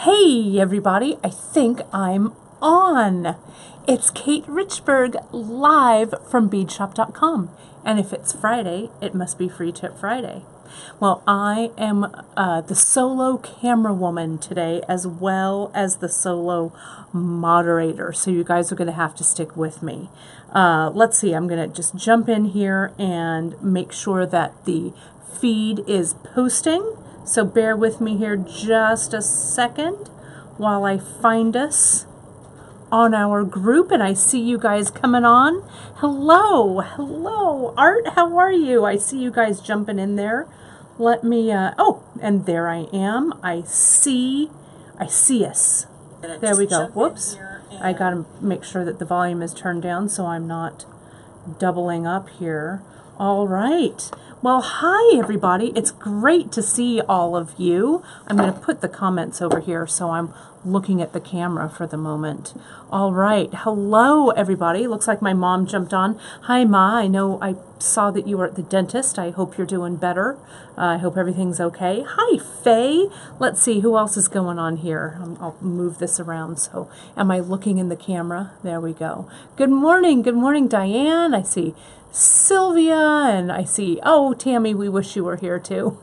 Hey everybody, I think I'm on. It's Kate Richburg live from beadshop.com. And if it's Friday, it must be Free Tip Friday. Well, I am the solo camera woman today as well as the solo moderator. So you guys are going to have to stick with me. Let's see, I'm going to just jump in here and make sure that the feed is posting. So bear with me here just a second while I find us on our group, and I see you guys coming on. Hello, hello, Art, how are you? I see you guys jumping in there. Let me, oh, and there I am. I see us. There we go. Whoops. I gotta make sure that the volume is turned down so I'm not doubling up here. All right. Well, hi, everybody. It's great to see all of you. I'm going to put the comments over here so I'm looking at the camera for the moment. All right. Hello, everybody. Looks like my mom jumped on. Hi, Ma. I know I saw that you were at the dentist. I hope you're doing better. I hope everything's okay. Hi, Faye. Let's see who else is going on here. I'll move this around. So am I looking in the camera? There we go. Good morning. Good morning, Diane. I see Sylvia, and I see, oh, Tammy, we wish you were here too.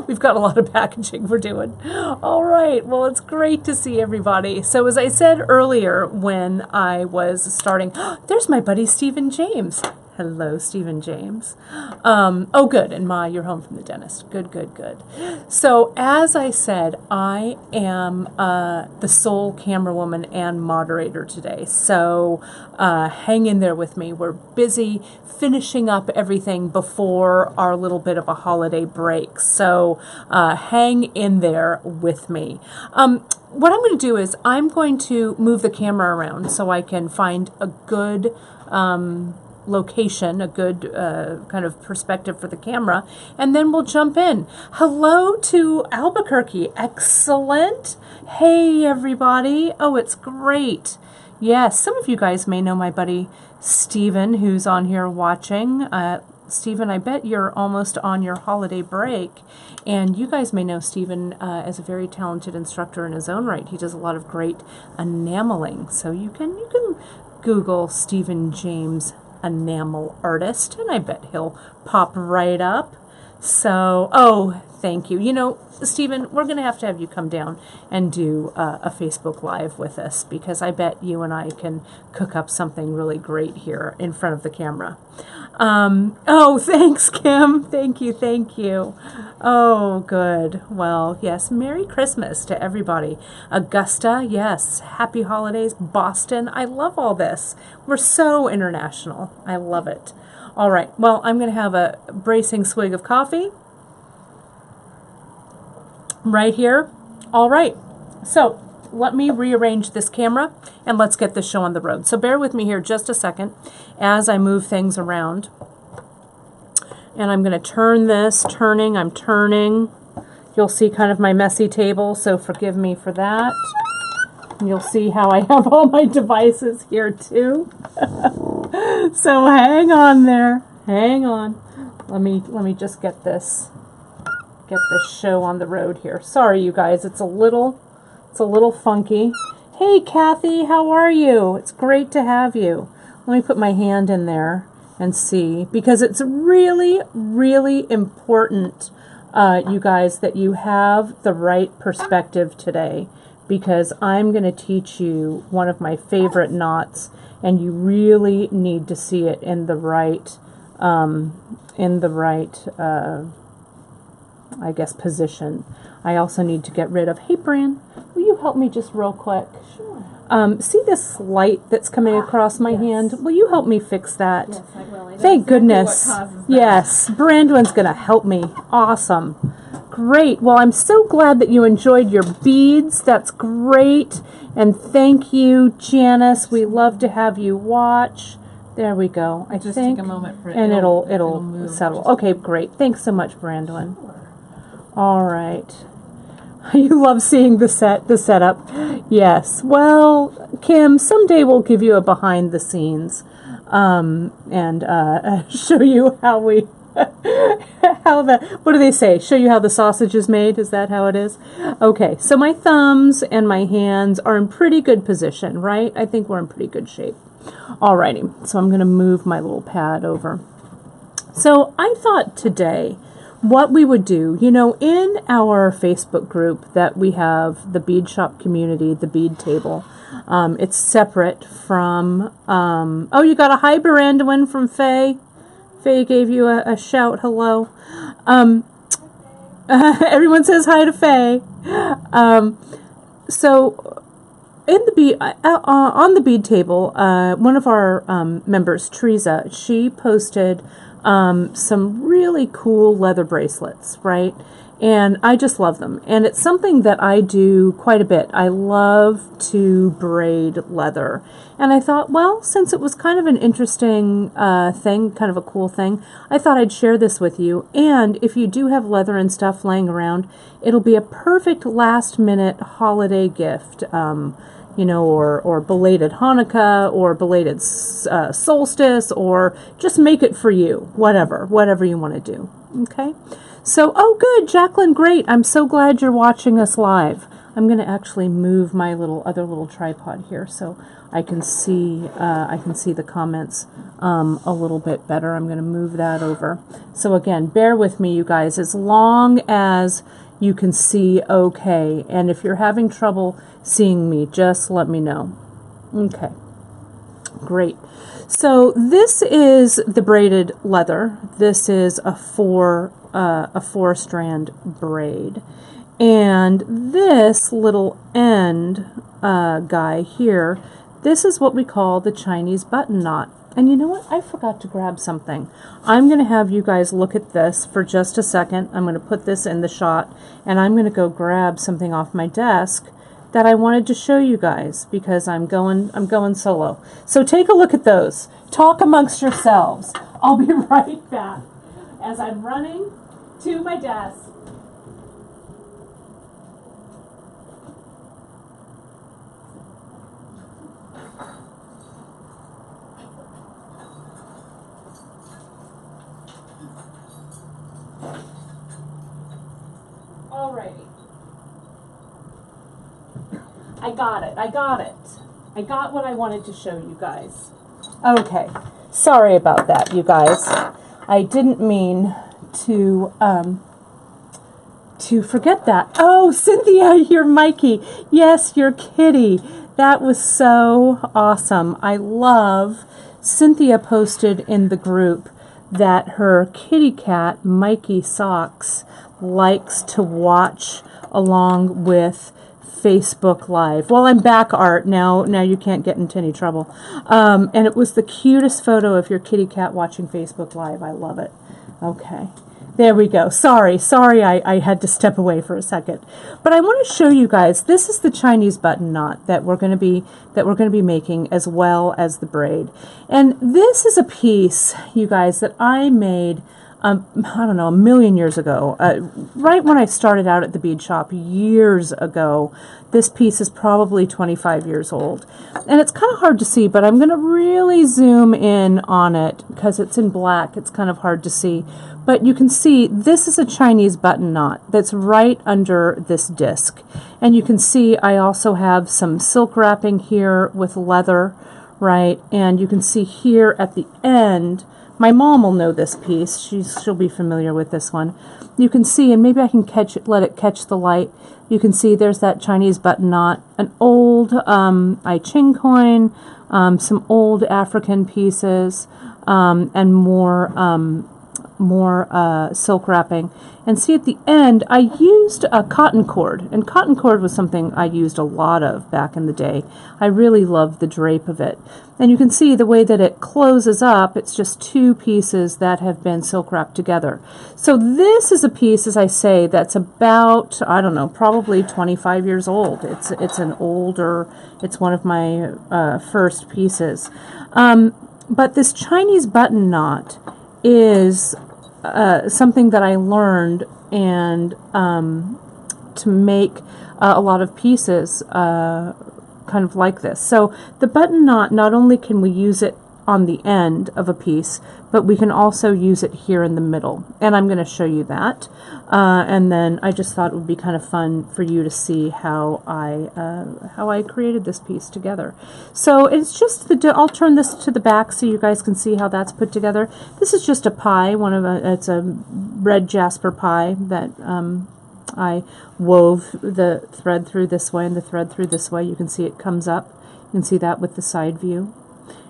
We've got a lot of packaging we're doing. All right, well, it's great to see everybody. So as I said earlier when I was starting, there's my buddy Stephen James. Hello, Stephen James. Oh, good, and Ma, you're home from the dentist. Good, good, good. So as I said, I am the sole camera woman and moderator today. So hang in there with me. We're busy finishing up everything before our little bit of a holiday break. So hang in there with me. What I'm going to do is I'm going to move the camera around so I can find a good location, a good kind of perspective for the camera, and then we'll jump in. Hello to Albuquerque. Excellent. Hey, everybody. Oh, it's great. Yes, some of you guys may know my buddy Stephen, who's on here watching. Stephen, I bet you're almost on your holiday break, and you guys may know Stephen as a very talented instructor in his own right. He does a lot of great enameling, so you can Google Stephen James enamel artist, and I bet he'll pop right up. So, oh, thank you. You know, Stephen, we're going to have you come down and do a Facebook Live with us, because I bet you and I can cook up something really great here in front of the camera. Oh, thanks, Kim. Thank you, thank you. Oh, good. Well, yes, Merry Christmas to everybody. Augusta, yes, happy holidays. Boston, I love all this. We're so international. I love it. All right, well, I'm going to have a bracing swig of coffee right here. All right, so let me rearrange this camera and let's get this show on the road. So bear with me here just a second as I move things around. And I'm going to turn this, I'm turning. You'll see kind of my messy table, so forgive me for that. And you'll see how I have all my devices here too. So hang on there. Hang on. Let me just get this show on the road here. Sorry, you guys. It's a little funky. Hey, Kathy, how are you? It's great to have you. Let me put my hand in there and see, because it's really, really important, you guys, that you have the right perspective today, because I'm going to teach you one of my favorite knots, and you really need to see it in the right, I guess, position. I also need to get rid of, hey, Bran, will you help me just real quick? Sure. See this light that's coming across my hand? Will you help me fix that? Yes, I will. Thank goodness. Yes, Brandon's going to help me. Awesome. Great. Well, I'm so glad that you enjoyed your beads. That's great. And thank you, Janice. We love to have you watch. There we go. I just think, take a moment for it. and it'll move. settle. Okay, great. Thanks so much, Brandon. All right. You love seeing the setup. Yes. Well, Kim, someday we'll give you a behind the scenes and show you how we what do they say? Show you how the sausage is made? Is that how it is? Okay, so my thumbs and my hands are in pretty good position, right? I think we're in pretty good shape. Alrighty, so I'm going to move my little pad over. So I thought today what we would do, you know, in our Facebook group that we have, the bead shop community, the bead table, it's separate from, oh, you got a hi Branduin from Faye. Faye gave you a shout hello. Everyone says hi to Faye. So in the bead, on the bead table, one of our members, Teresa, she posted some really cool leather bracelets, right? And I just love them. And it's something that I do quite a bit. I love to braid leather. And I thought, well, since it was kind of an interesting thing, kind of a cool thing, I thought I'd share this with you. And if you do have leather and stuff laying around, it'll be a perfect last-minute holiday gift. You know, or belated Hanukkah, or belated solstice, or just make it for you, whatever you want to do, okay? So, oh good, Jacqueline, great, I'm so glad you're watching us live. I'm going to actually move my other little tripod here so I can see the comments a little bit better. I'm going to move that over. So again, bear with me, you guys, as long as you can see okay. And if you're having trouble seeing me, just let me know. Okay, great. So this is the braided leather. This is a four strand braid. And this little end guy here, this is what we call the Chinese button knot. And you know what? I forgot to grab something. I'm going to have you guys look at this for just a second. I'm going to put this in the shot, and I'm going to go grab something off my desk that I wanted to show you guys because I'm going solo. So take a look at those. Talk amongst yourselves. I'll be right back as I'm running to my desk. Alrighty. I got it. I got what I wanted to show you guys. Okay. Sorry about that, you guys. I didn't mean to forget that. Oh, Cynthia, you're Mikey. Yes, you're Kitty. That was so awesome. I love, Cynthia posted in the group that her kitty cat, Mikey Socks, likes to watch along with Facebook Live. Well, I'm back, Art. Now you can't get into any trouble. And it was the cutest photo of your kitty cat watching Facebook Live. I love it. Okay. There we go. Sorry, I had to step away for a second. But I want to show you guys, this is the Chinese button knot that we're going to be making, as well as the braid. And this is a piece, you guys, that I made I don't know, a million years ago, right when I started out at the bead shop years ago. This piece is probably 25 years old. And it's kind of hard to see, but I'm going to really zoom in on it because it's in black. It's kind of hard to see. But you can see this is a Chinese button knot that's right under this disc. And you can see I also have some silk wrapping here with leather, right? And you can see here at the end, my mom will know this piece. She'll be familiar with this one. You can see, and maybe I can let it catch the light. You can see there's that Chinese button knot, an old I Ching coin, some old African pieces, and more silk wrapping. And see at the end, I used a cotton cord, and cotton cord was something I used a lot of back in the day. I really loved the drape of it. And you can see the way that it closes up, it's just two pieces that have been silk wrapped together. So this is a piece, as I say, that's about, I don't know, probably 25 years old. It's one of my first pieces. But this Chinese button knot is something that I learned and to make a lot of pieces kind of like this. So the button knot, not only can we use it on the end of a piece, but we can also use it here in the middle, and I'm going to show you that. And then I just thought it would be kind of fun for you to see how I created this piece together. So it's just I'll turn this to the back so you guys can see how that's put together. This is just a pie, it's a red jasper pie that I wove the thread through this way and the thread through this way. You can see it comes up. You can see that with the side view.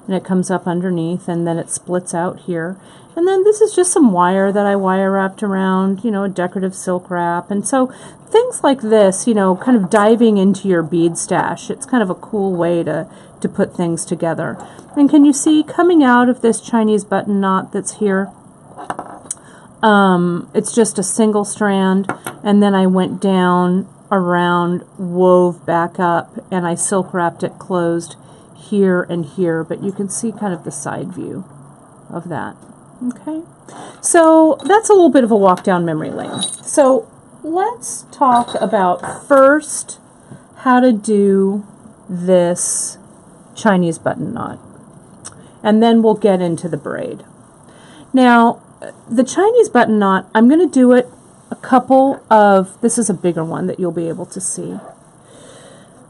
And it comes up underneath, and then it splits out here. And then this is just some wire that I wire wrapped around, you know, a decorative silk wrap. And so things like this, you know, kind of diving into your bead stash, it's kind of a cool way to put things together. And can you see coming out of this Chinese button knot that's here? It's just a single strand, and then I went down around, wove back up, and I silk wrapped it closed here and here, but you can see kind of the side view of that. Okay, so that's a little bit of a walk down memory lane. So let's talk about first how to do this Chinese button knot, and then we'll get into the braid. Now, the Chinese button knot, I'm going to do it a couple of, this is a bigger one that you'll be able to see.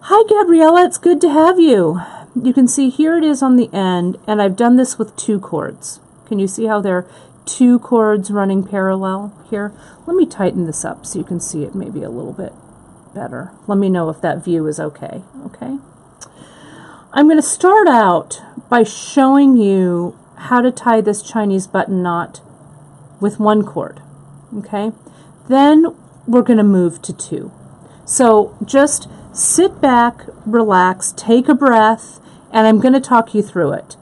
Hi Gabriella, it's good to have you. You can see here it is on the end, and I've done this with 2 cords. Can you see how there are 2 cords running parallel here? Let me tighten this up so you can see it maybe a little bit better. Let me know if that view is okay. Okay. I'm going to start out by showing you how to tie this Chinese button knot with 1 cord. Okay. Then we're going to move to 2. So just sit back, relax, take a breath, and I'm going to talk you through it.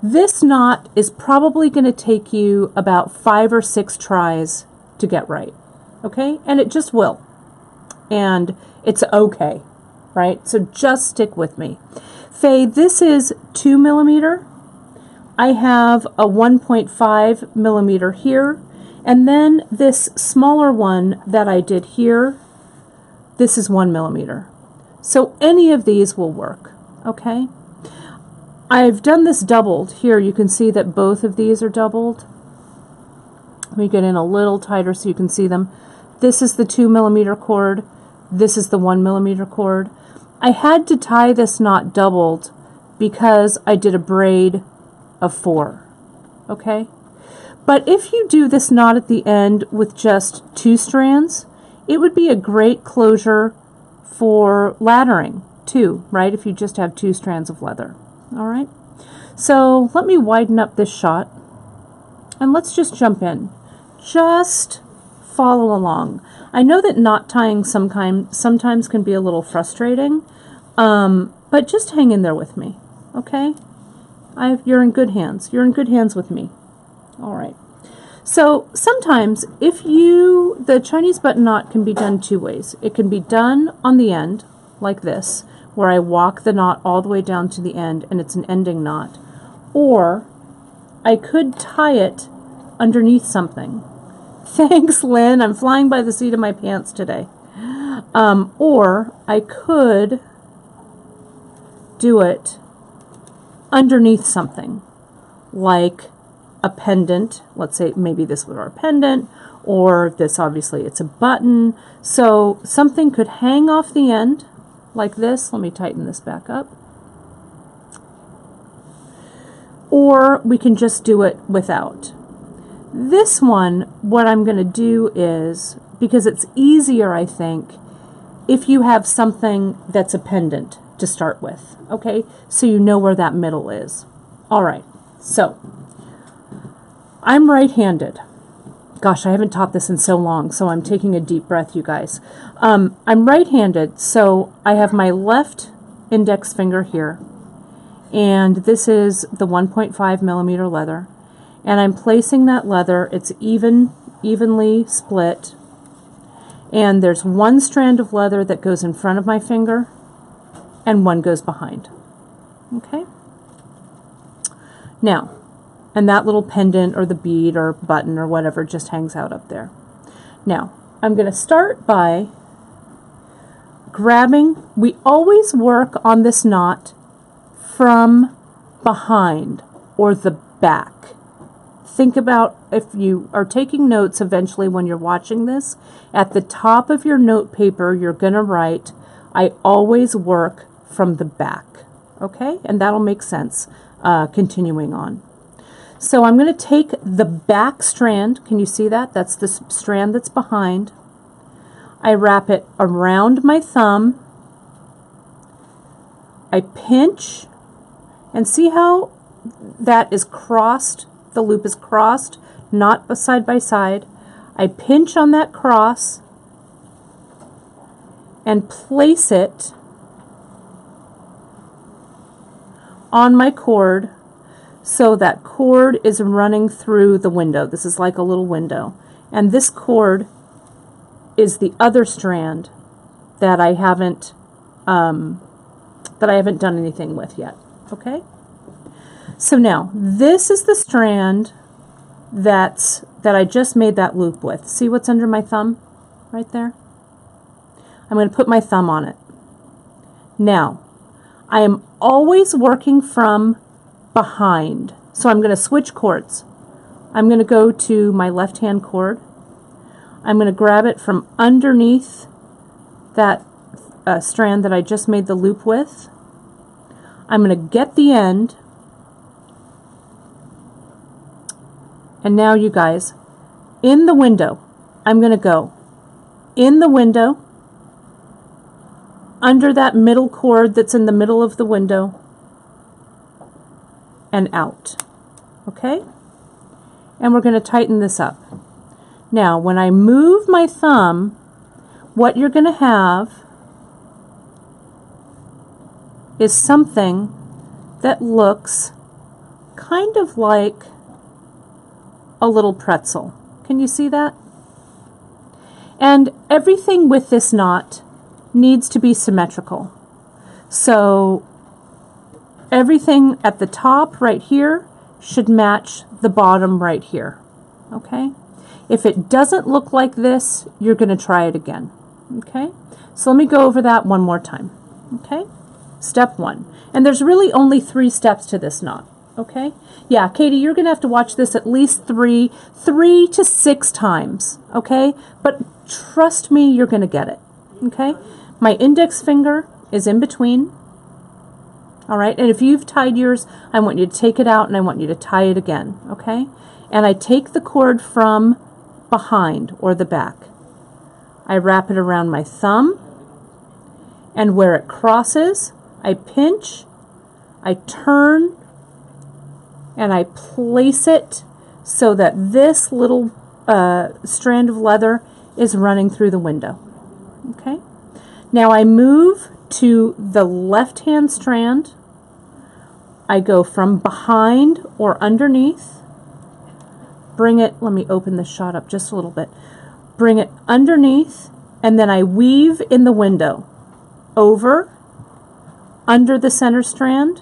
This knot is probably going to take you about 5 or 6 tries to get right, okay? And it just will. And it's okay, right? So just stick with me. Faye, this is 2 millimeter. I have a 1.5 millimeter here. And then this smaller one that I did here, this is 1 millimeter. So any of these will work, okay? I've done this doubled. Here you can see that both of these are doubled. Let me get in a little tighter so you can see them. This is the 2 millimeter cord. This is the 1 millimeter cord. I had to tie this knot doubled because I did a braid of 4, okay? But if you do this knot at the end with just 2 strands, it would be a great closure for laddering too, right? If you just have 2 strands of leather. All right. So let me widen up this shot and let's just jump in. Just follow along. I know that knot tying sometimes can be a little frustrating, but just hang in there with me, okay? You're in good hands. You're in good hands with me. All right. So sometimes the Chinese button knot can be done 2 ways. It can be done on the end like this, where I walk the knot all the way down to the end and it's an ending knot. Or I could tie it underneath something. Thanks, Lynn. I'm flying by the seat of my pants today. Or I could do it underneath something, like a pendant. Let's say maybe this was our pendant, or this, obviously it's a button. So something could hang off the end like this. Let me tighten this back up. Or we can just do it without. This one, what I'm going to do is, because it's easier, I think, if you have something that's a pendant to start with, okay? So you know where that middle is. All right, so I'm right-handed. Gosh, I haven't taught this in so long, so I'm taking a deep breath, you guys. I'm right-handed, so I have my left index finger here, and this is the 1.5 millimeter leather, and I'm placing that leather. It's evenly split, and there's 1 strand of leather that goes in front of my finger, and 1 goes behind. Okay? Now, and that little pendant or the bead or button or whatever just hangs out up there. Now, I'm going to start by grabbing. We always work on this knot from behind. or the back. Think about, if you are taking notes eventually when you're watching this, at the top of your note paper, you're going to write, I always work from the back. Okay? And that'll make sense continuing on. So I'm going to take the back strand. Can you see that? That's the strand that's behind. I wrap it around my thumb. I pinch, and see how that is crossed? The loop is crossed, not side by side. I pinch on that cross and place it on my cord so that cord is running through the window. This is like a little window. And this cord is the other strand that I haven't done anything with yet. Okay? So now, this is the strand that I just made that loop with. See what's under my thumb? Right there? I'm going to put my thumb on it. Now, I am always working from behind. So I'm going to switch cords. I'm going to go to my left-hand cord. I'm going to grab it from underneath that strand that I just made the loop with. I'm going to get the end. And now you guys, in the window, I'm going to go in the window, under that middle cord that's in the middle of the window, and out. Okay? And we're going to tighten this up. Now, when I move my thumb, what you're going to have is something that looks kind of like a little pretzel. Can you see that? And everything with this knot needs to be symmetrical. So everything at the top right here should match the bottom right here. Okay? If it doesn't look like this, you're going to try it again. Okay? So let me go over that one more time. Okay? Step 1. And there's really only 3 steps to this knot. Okay? Yeah, Katie, you're going to have to watch this at least 3 to 6 times. Okay? But trust me, you're going to get it. Okay? My index finger is in between. All right? And if you've tied yours, I want you to take it out and I want you to tie it again. Okay? And I take the cord from behind or the back. I wrap it around my thumb, and where it crosses, I pinch, I turn, and I place it so that this little strand of leather is running through the window. Okay? Now I move to the left-hand strand. I go from behind or underneath. Bring it, let me open the shot up just a little bit. Bring it underneath, and then I weave in the window. Over, under the center strand,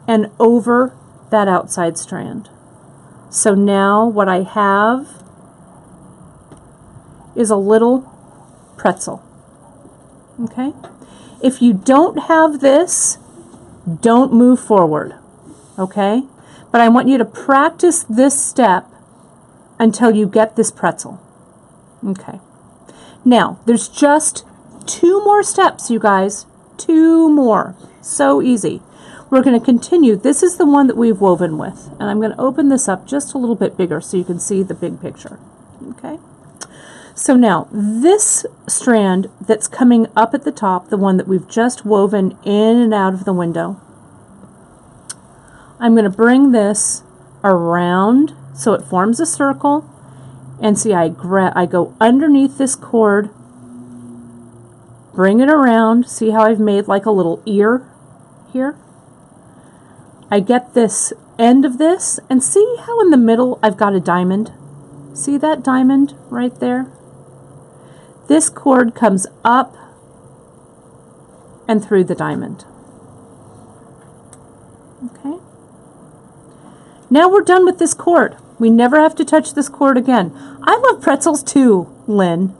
and over that outside strand. So now what I have is a little pretzel. Okay? If you don't have this, don't move forward. Okay? But I want you to practice this step until you get this pretzel. Okay. Now, there's just 2 more steps, you guys. 2 more. So easy. We're going to continue. This is the one that we've woven with. And I'm going to open this up just a little bit bigger so you can see the big picture. Okay? So now, this strand that's coming up at the top, the one that we've just woven in and out of the window, I'm going to bring this around so it forms a circle. And see, I go underneath this cord, bring it around. See how I've made like a little ear here? I get this end of this, and see how in the middle I've got a diamond? See that diamond right there? This cord comes up and through the diamond. Okay? Now we're done with this cord. We never have to touch this cord again. I love pretzels too, Lynn.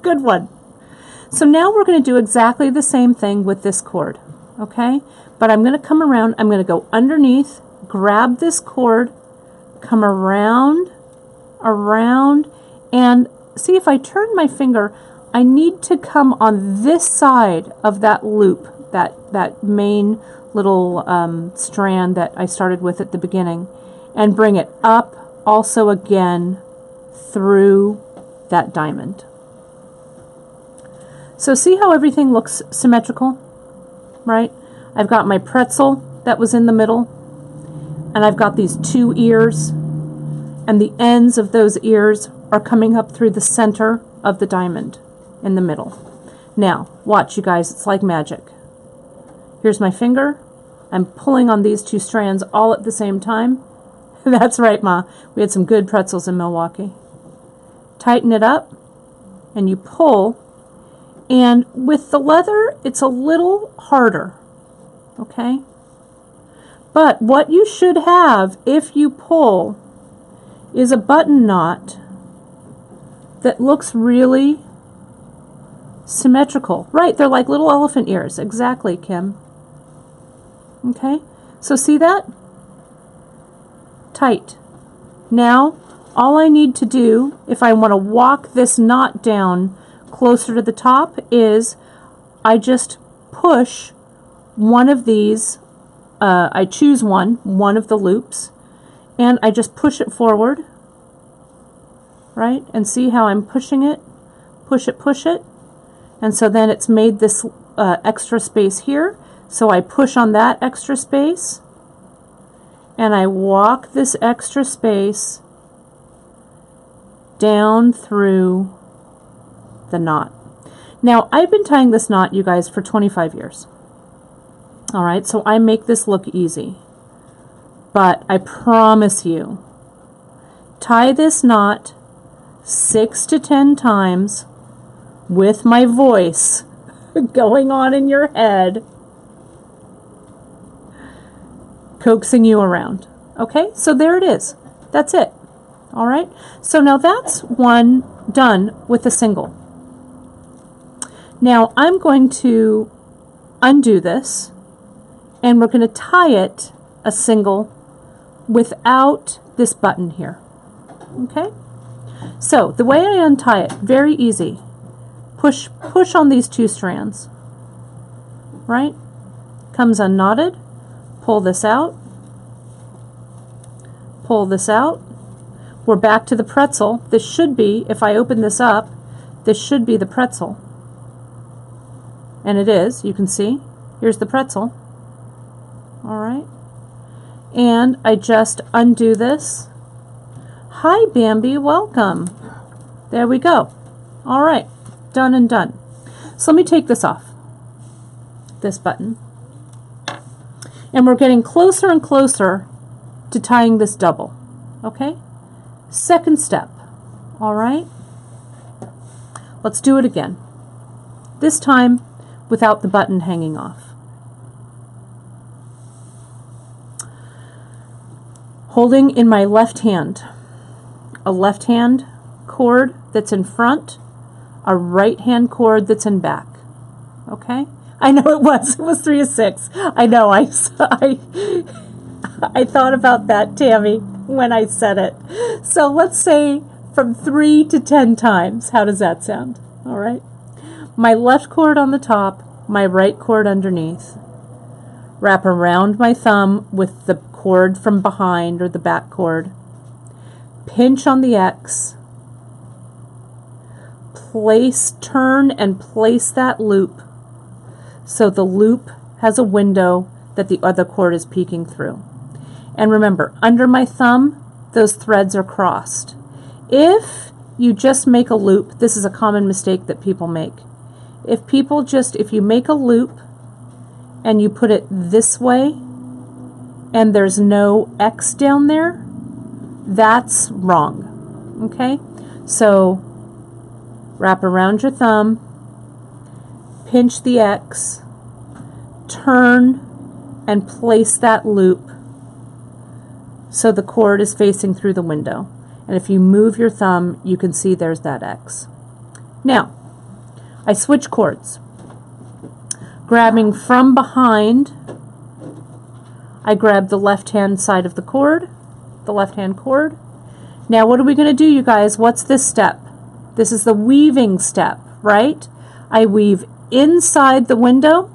Good one. So now we're going to do exactly the same thing with this cord. okay? But I'm going to come around, I'm going to go underneath, grab this cord, come around, and see if I turn my finger, I need to come on this side of that loop, that main little strand that I started with at the beginning, and bring it up also again through that diamond. So see how everything looks symmetrical, right? I've got my pretzel that was in the middle, and I've got these two ears, and the ends of those ears are coming up through the center of the diamond in the middle. Now, watch you guys, it's like magic. Here's my finger. I'm pulling on these two strands all at the same time. That's right, Ma. We had some good pretzels in Milwaukee. Tighten it up, and you pull, and with the leather, it's a little harder, okay? But what you should have, if you pull, is a button knot that looks really symmetrical. Right, they're like little elephant ears. Exactly, Kim. Okay, so see that? Tight. Now, all I need to do, if I want to walk this knot down closer to the top, is I just push one of these, I choose one of the loops, and I just push it forward, right? And see how I'm pushing it, push it, and so then it's made this extra space here, so I push on that extra space, and I walk this extra space down through the knot. Now, I've been tying this knot, you guys, for 25 years. All right, so I make this look easy. But I promise you, tie this knot 6 to 10 times with my voice going on in your head, coaxing you around. Okay, so there it is. That's it. All right, so now that's one done with a single. Now I'm going to undo this, and we're going to tie it a single without this button here. Okay, so the way I untie it, very easy. Push on these two strands, right? Comes unknotted, pull this out, pull this out. We're back to the pretzel. This should be, if I open this up, this should be the pretzel. And it is, you can see. Here's the pretzel. All right. And I just undo this. Hi, Bambi, welcome. There we go. All right, done and done. So let me take this off, this button. And we're getting closer and closer to tying this double, okay? Second step, all right? Let's do it again. This time without the button hanging off. Holding in my left hand, a left hand cord that's in front, a right hand cord that's in back, okay? I know it was 3 of 6. I know, I thought about that, Tammy, when I said it. So let's say from 3 to 10 times. How does that sound? All right. My left cord on the top, my right cord underneath. Wrap around my thumb with the cord from behind, or the back cord. Pinch on the X. Turn and place that loop so the loop has a window that the other cord is peeking through. And remember, under my thumb, those threads are crossed. If you just make a loop, this is a common mistake that people make. If you make a loop and you put it this way and there's no X down there, that's wrong. Okay? So wrap around your thumb, pinch the X, turn and place that loop so the cord is facing through the window. And if you move your thumb, you can see there's that X. Now, I switch cords. grabbing from behind, I grab the left-hand side of the cord, the left-hand cord. Now what are we going to do, you guys? What's this step? This is the weaving step, right? I weave inside the window,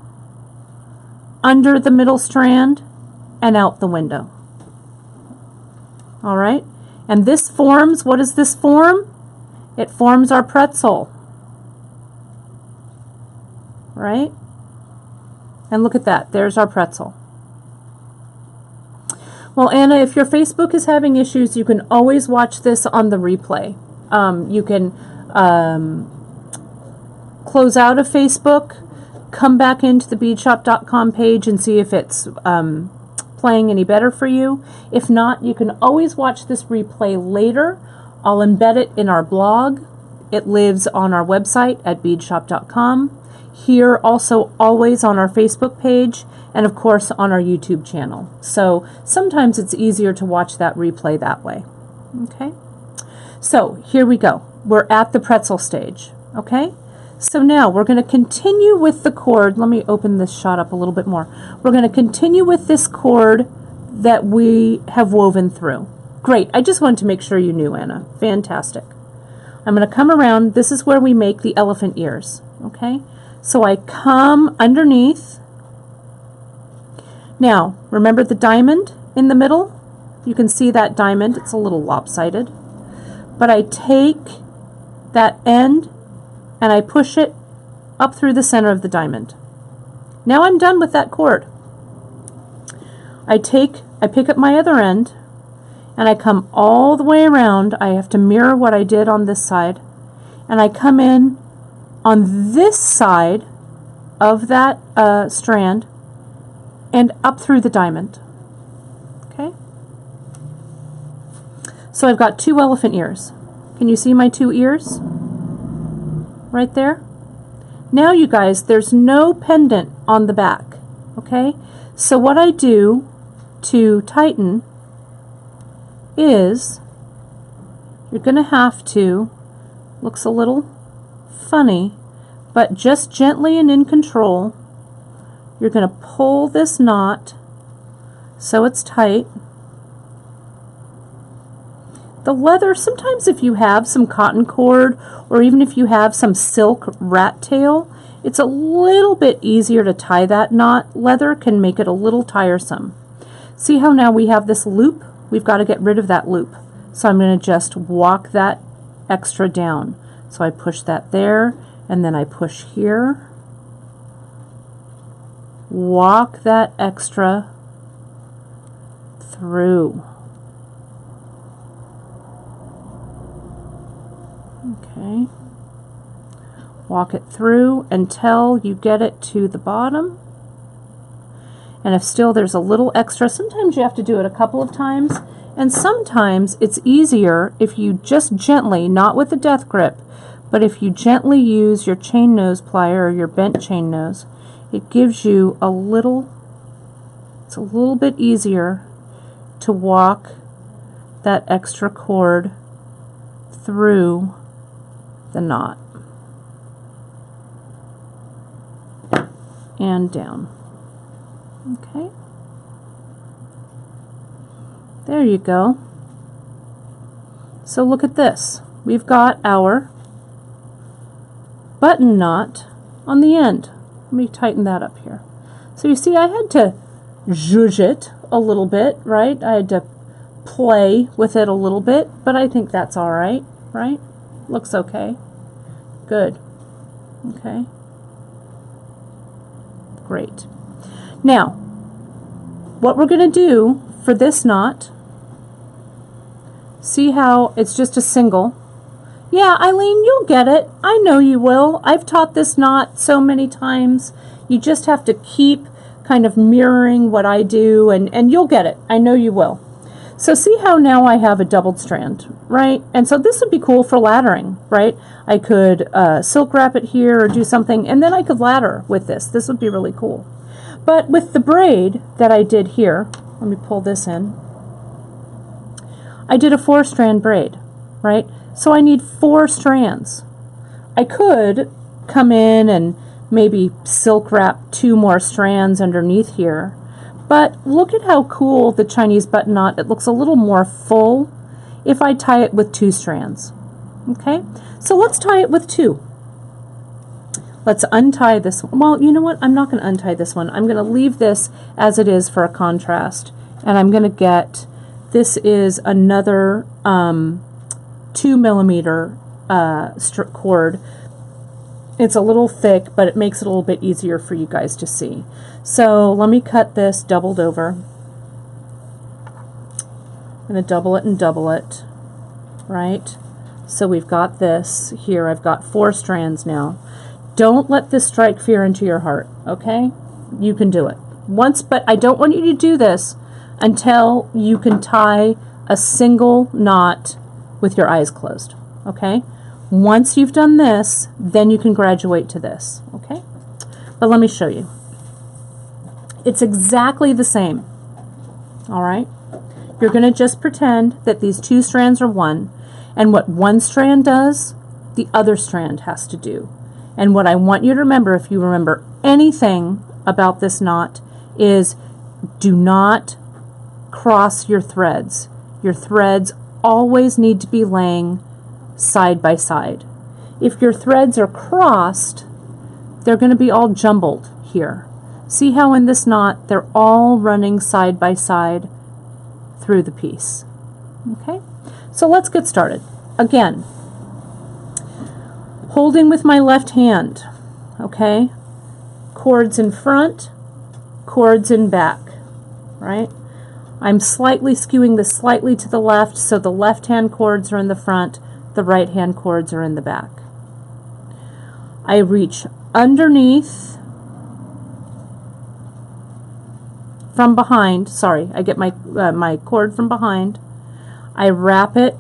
under the middle strand, and out the window. All right? And this forms, what does this form? It forms our pretzel. Right? And look at that. There's our pretzel. Well, Anna, if your Facebook is having issues, you can always watch this on the replay. You can close out of Facebook, come back into the beadshop.com page and see if it's playing any better for you. If not, you can always watch this replay later. I'll embed it in our blog. It lives on our website at beadshop.com. Here also always on our Facebook page, and of course on our YouTube channel. So sometimes it's easier to watch that replay that way. Okay? So here we go. We're at the pretzel stage. Okay? So now we're going to continue with the cord. Let me open this shot up a little bit more. We're going to continue with this cord that we have woven through. Great. I just wanted to make sure you knew, Anna. Fantastic. I'm going to come around. This is where we make the elephant ears. Okay? So I come underneath. Now, remember the diamond in the middle? You can see that diamond. It's a little lopsided. But I take that end and I push it up through the center of the diamond. Now I'm done with that cord. I pick up my other end and I come all the way around. I have to mirror what I did on this side. And I come in on this side of that strand and up through the diamond. Okay? So I've got 2 elephant ears. Can you see my 2 ears? Right there? Now you guys, there's no pendant on the back. Okay? So what I do to tighten is you're going to have to, looks a little funny, but just gently and in control, you're going to pull this knot so it's tight. The leather, sometimes if you have some cotton cord or even if you have some silk rat tail, it's a little bit easier to tie that knot. Leather can make it a little tiresome. See how now we have this loop? We've got to get rid of that loop. So I'm going to just walk that extra down. So I push that there, and then I push here. Walk that extra through. Okay. Walk it through until you get it to the bottom. And if still there's a little extra, sometimes you have to do it a couple of times. And sometimes it's easier if you just gently, not with a death grip, but if you gently use your chain nose plier or your bent chain nose, it gives you a little, it's a little bit easier to walk that extra cord through the knot and down. Okay, there you go. So look at this. We've got our button knot on the end. Let me tighten that up here. So you see I had to zhuzh it a little bit, right? I had to play with it a little bit, but I think that's all right, right? Looks okay. Good. Okay. Great. Now, what we're going to do for this knot, see how it's just a single. Yeah, Eileen, you'll get it. I know you will. I've taught this knot so many times. You just have to keep kind of mirroring what I do, and you'll get it. I know you will. So see how now I have a doubled strand, right? And so this would be cool for laddering, right? I could silk wrap it here or do something, and then I could ladder with this. This would be really cool. But with the braid that I did here, let me pull this in. I did a 4-strand braid, right? So I need 4 strands. I could come in and maybe silk wrap 2 more strands underneath here. But look at how cool the Chinese button knot. It looks a little more full if I tie it with 2 strands. Okay, so let's tie it with 2. Let's untie this one. Well, you know what? I'm not going to untie this one. I'm going to leave this as it is for a contrast. And I'm going to get, this is another 2mm cord. It's a little thick, but it makes it a little bit easier for you guys to see. So let me cut this doubled over. I'm going to double it and double it, right? So we've got this here. I've got 4 strands now. Don't let this strike fear into your heart, okay? You can do it. But I don't want you to do this until you can tie a single knot with your eyes closed, okay? Once you've done this, then you can graduate to this, okay? But let me show you. It's exactly the same, all right? You're going to just pretend that these 2 strands are one, and what one strand does, the other strand has to do. And what I want you to remember, if you remember anything about this knot, is do not cross your threads. Your threads always need to be laying side by side. If your threads are crossed, they're going to be all jumbled here. See how in this knot they're all running side by side through the piece. Okay, so let's get started. Again, holding with my left hand, okay, cords in front, cords in back, right? I'm slightly skewing this slightly to the left, so the left hand cords are in the front, the right hand cords are in the back. I reach underneath from behind, sorry, I get my cord from behind. I wrap it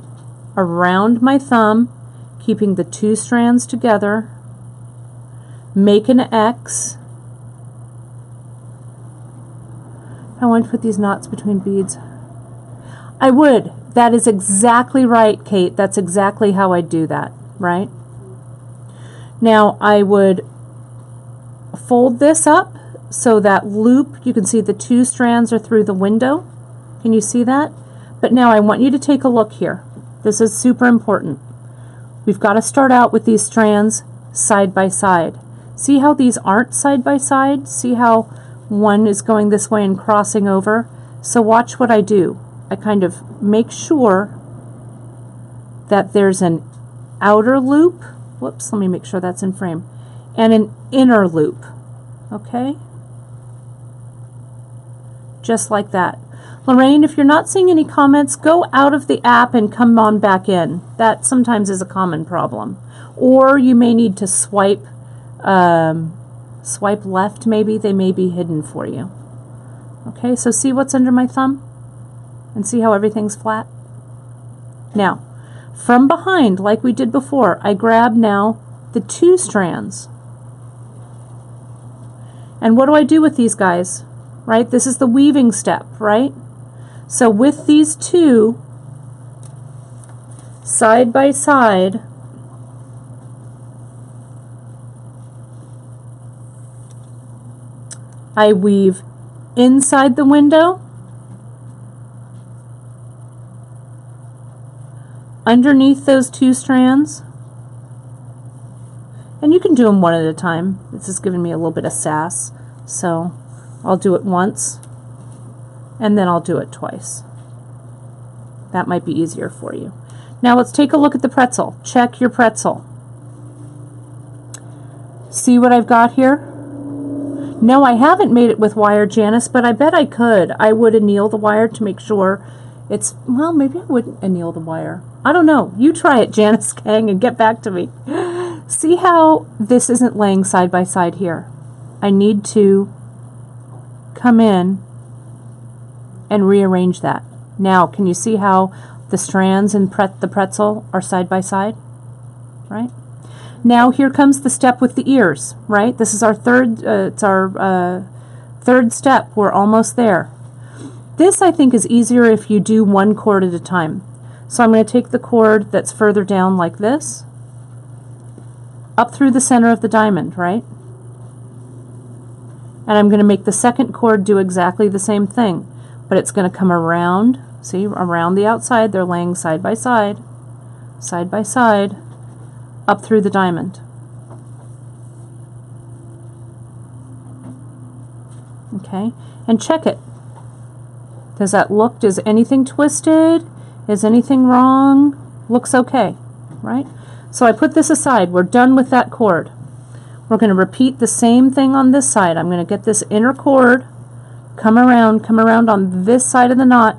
around my thumb, keeping the 2 strands together, make an X. I want to put these knots between beads. I would. That is exactly right, Kate. That's exactly how I do that, right? Now I would fold this up so that loop, you can see the 2 strands are through the window. Can you see that? But now I want you to take a look here. This is super important. We've got to start out with these strands side by side. See how these aren't side by side? See how one is going this way and crossing over? So watch what I do. I kind of make sure that there's an outer loop. Whoops, let me make sure that's in frame. And an inner loop. Okay? Just like that. Lorraine, if you're not seeing any comments, go out of the app and come on back in. That sometimes is a common problem. Or you may need to swipe left maybe. They may be hidden for you. Okay, so see what's under my thumb? And see how everything's flat? Now, from behind, like we did before, I grab now the 2 strands. And what do I do with these guys? Right? This is the weaving step, right? So with these 2 side by side, I weave inside the window, underneath those 2 strands, and you can do them one at a time. This is giving me a little bit of sass, so I'll do it once and then I'll do it twice. That might be easier for you. Now let's take a look at the pretzel. Check your pretzel. See what I've got here? No, I haven't made it with wire, Janice, but I bet I could. I would anneal the wire to make sure it's, well, maybe I wouldn't anneal the wire. I don't know. You try it, Janice Kang, and get back to me. See how this isn't laying side by side here? I need to come in and rearrange that. Now, can you see how the strands and the pretzel are side by side? Right? Now here comes the step with the ears, right? This is our third step. We're almost there. This, I think, is easier if you do 1 cord at a time. So I'm going to take the cord that's further down like this, up through the center of the diamond, right? And I'm going to make the second cord do exactly the same thing, but it's going to come around, see, around the outside. They're laying side by side, up through the diamond. Okay, and check it. Does that look, is anything twisted? Is anything wrong? Looks okay, right? So I put this aside. We're done with that cord. We're going to repeat the same thing on this side. I'm going to get this inner cord, come around on this side of the knot,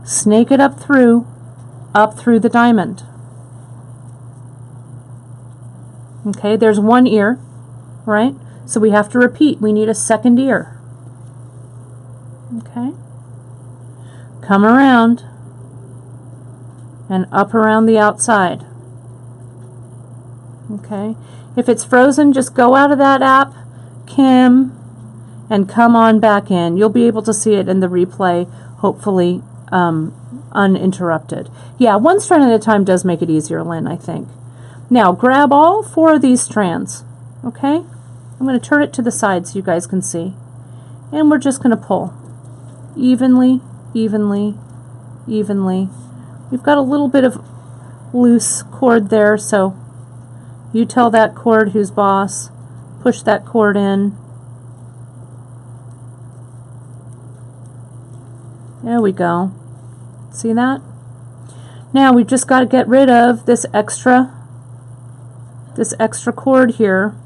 snake it up through the diamond. Okay, there's one ear, right? So we have to repeat. We need a second ear. Okay, come around and up around the outside. Okay, if it's frozen, just go out of that app, Kim, and come on back in. You'll be able to see it in the replay, hopefully uninterrupted. Yeah, one strand at a time does make it easier, Lynn, I think. Now grab all 4 of these strands. Okay, I'm going to turn it to the side so you guys can see, and we're just going to pull evenly. We've got a little bit of loose cord there, so you tell that cord who's boss. Push that cord in. There we go. See that? Now we've just got to get rid of this extra cord here.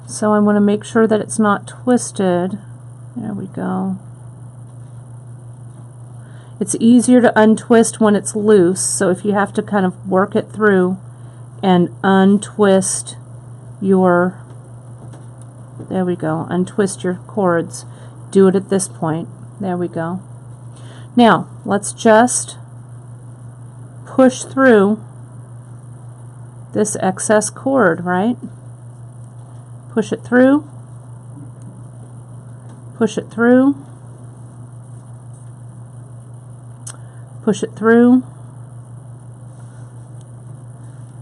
So I want to make sure that it's not twisted. There we go. It's easier to untwist when it's loose, so if you have to kind of work it through and untwist your, there we go, untwist your cords, do it at this point. There we go. Now let's just push through this excess cord, right? Push it through, push it through, push it through.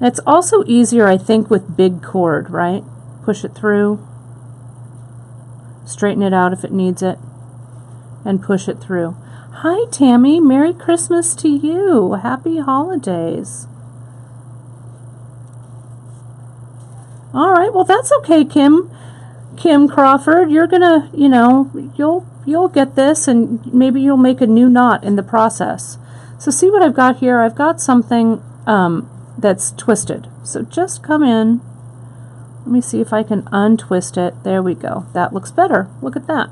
And it's also easier, I think, with big cord, right? Push it through, straighten it out if it needs it, and push it through. Hi, Tammy. Merry Christmas to you. Happy holidays. All right, well, that's okay, Kim Crawford. You're gonna, you know, you'll get this, and maybe you'll make a new knot in the process. So see what I've got here? I've got something that's twisted. So just come in. Let me see if I can untwist it. There we go. That looks better. Look at that.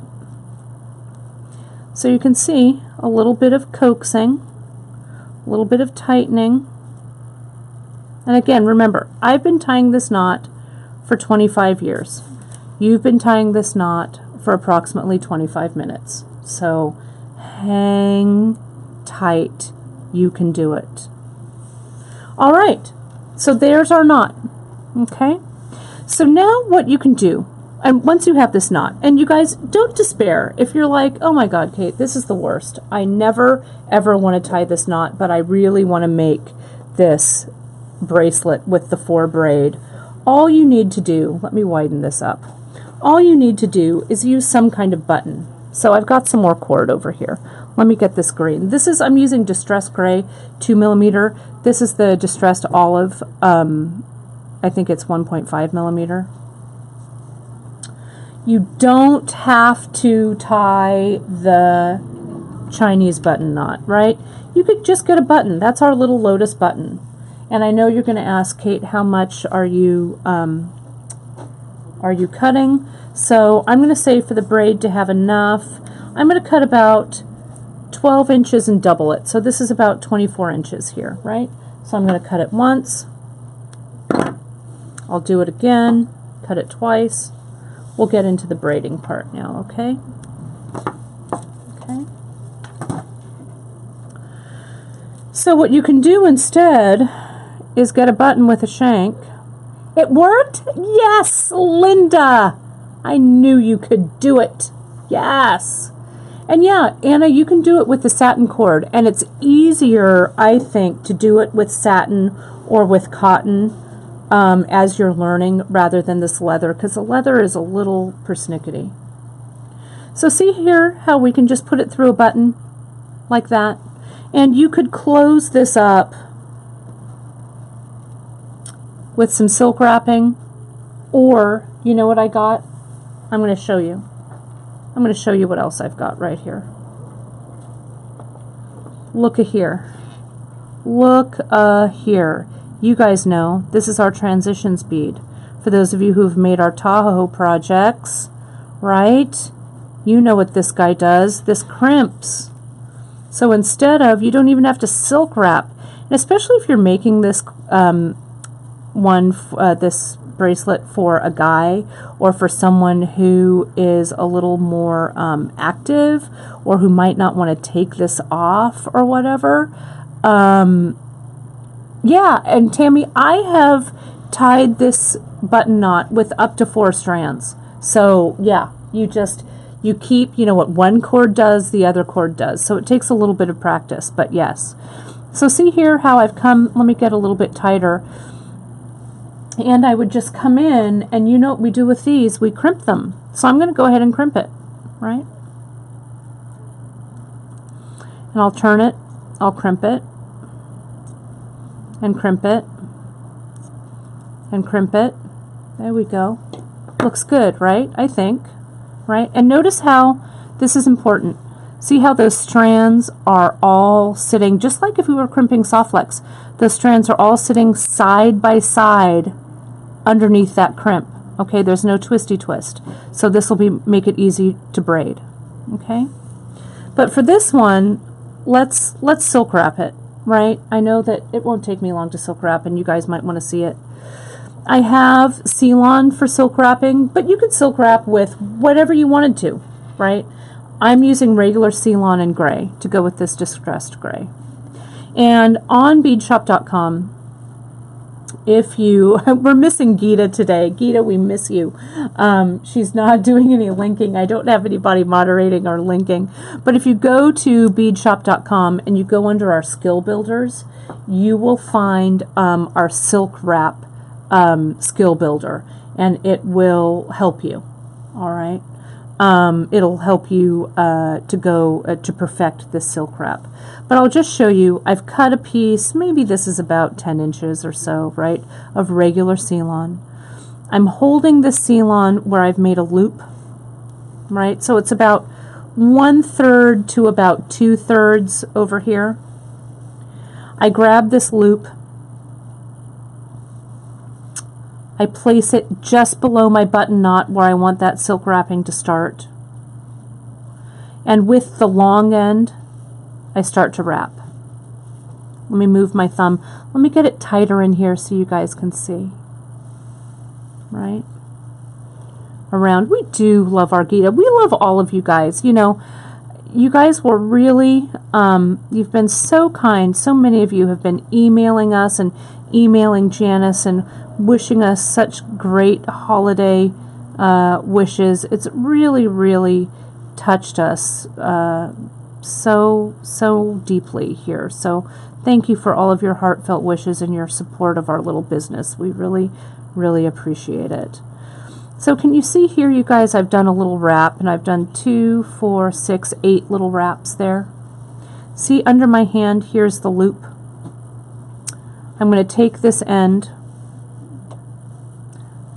So you can see a little bit of coaxing, a little bit of tightening. And again, remember, I've been tying this knot for 25 years. You've been tying this knot for approximately 25 minutes. So hang tight. You can do it. All right. So there's our knot. Okay. So now what you can do, and once you have this knot, and you guys don't despair if you're like, oh my God, Kate, this is the worst. I never ever want to tie this knot, but I really want to make this bracelet with the 4 braid. All you need to do, let me widen this up. All you need to do is use some kind of button. So I've got some more cord over here. Let me get this green. This is, I'm using Distressed Gray 2mm. This is the Distressed Olive. I think it's 1.5mm. You don't have to tie the Chinese button knot, right? You could just get a button. That's our little lotus button. And I know you're going to ask, Kate, how much are you cutting? So I'm going to say for the braid to have enough, I'm going to cut about 12 inches and double it. So this is about 24 inches here, right? So I'm going to cut it once. I'll do it again, cut it twice. We'll get into the braiding part now, okay? Okay. So what you can do instead is get a button with a shank. It worked? Yes, Linda! I knew you could do it. Yes. And yeah, Anna, you can do it with the satin cord, and it's easier, I think, to do it with satin or with cotton as you're learning rather than this leather, because the leather is a little persnickety. So see here how we can just put it through a button like that. And you could close this up with some silk wrapping, or you know what I got? I'm going to show you. I'm going to show you what else I've got right here. Look here. Look here. You guys know this is our transitions bead. For those of you who've made our Tahoe projects, right? You know what this guy does. This crimps. So instead of, you don't even have to silk wrap. And especially if you're making this this bracelet for a guy, or for someone who is a little more active, or who might not want to take this off or whatever. Yeah, and Tammy, I have tied this button knot with up to 4 strands. So yeah, you keep, you know what one cord does, the other cord does. So it takes a little bit of practice, but yes. So see here how I've come, let me get a little bit tighter. And I would just come in, and you know what we do with these, we crimp them. So I'm going to go ahead and crimp it, right? And I'll turn it, I'll crimp it, and crimp it, and crimp it. There we go. Looks good, right? I think, right? And notice how this is important. See how those strands are all sitting, just like if we were crimping soft flex, those strands are all sitting side by side underneath that crimp. Okay, there's no twisty twist. So this will make it easy to braid. Okay? But for this one, let's silk wrap it, right? I know that it won't take me long to silk wrap, and you guys might want to see it. I have Ceylon for silk wrapping, but you could silk wrap with whatever you wanted to, right? I'm using regular Ceylon in gray to go with this distressed gray. And on beadshop.com, if you, we're missing Gita today. Gita, we miss you. She's not doing any linking. I don't have anybody moderating or linking. But if you go to beadshop.com and you go under our skill builders, you will find our silk wrap skill builder, and it will help you. All right. It'll help you to perfect this silk wrap. But I'll just show you, I've cut a piece, maybe this is about 10 inches or so, right, of regular Ceylon. I'm holding the Ceylon where I've made a loop, right, so it's about 1/3 to about 2/3 over here. I grab this loop, I place it just below my button knot where I want that silk wrapping to start. And with the long end, I start to wrap. Let me move my thumb. Let me get it tighter in here so you guys can see. Right? Around. We do love our Gita. We love all of you guys. You know, you guys were really, you've been so kind. So many of you have been emailing us and emailing Janice and wishing us such great holiday wishes. It's really, really touched us so deeply here. So thank you for all of your heartfelt wishes and your support of our little business. We really, really appreciate it. So can you see here, you guys, I've done a little wrap, and I've done 2, 4, 6, 8 little wraps there. See under my hand, here's the loop. I'm going to take this end,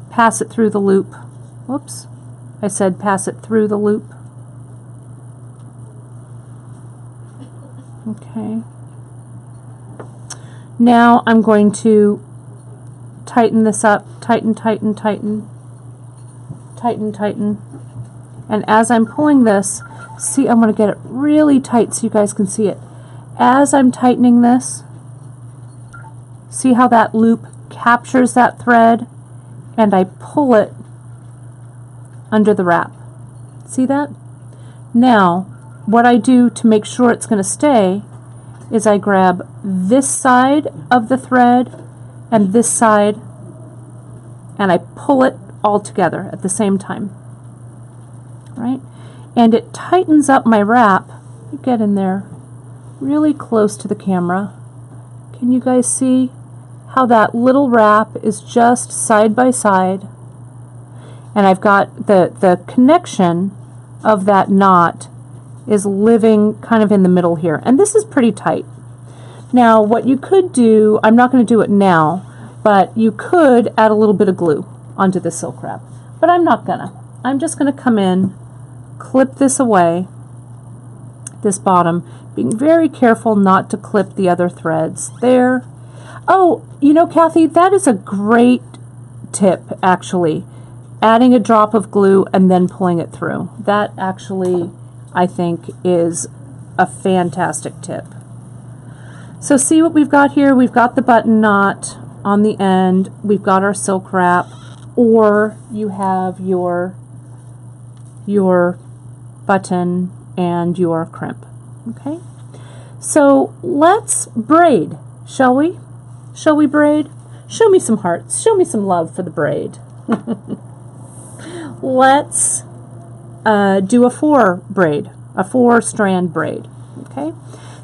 pass it through the loop. Whoops, I said pass it through the loop. Okay. Now I'm going to tighten this up, tighten, tighten, tighten, tighten, tighten. And as I'm pulling this, see, I'm going to get it really tight so you guys can see it. As I'm tightening this, see how that loop captures that thread, and I pull it under the wrap. See that? Now, what I do to make sure it's going to stay is I grab this side of the thread and this side, and I pull it all together at the same time. Right? And it tightens up my wrap. Get in there really close to the camera. Can you guys see how that little wrap is just side by side? And I've got the connection of that knot is living kind of in the middle here. And this is pretty tight. Now, what you could do, I'm not going to do it now, but you could add a little bit of glue onto the silk wrap. But I'm not gonna. I'm just going to come in, clip this away, this bottom, being very careful not to clip the other threads there. Oh, you know, Kathy, that is a great tip, actually. Adding a drop of glue and then pulling it through. That actually, I think, is a fantastic tip. So see what we've got here? We've got the button knot on the end. We've got our silk wrap, or you have your button and your crimp. Okay? So let's braid, shall we? Shall we braid? Show me some hearts. Show me some love for the braid. Let's do a 4-strand braid. Okay?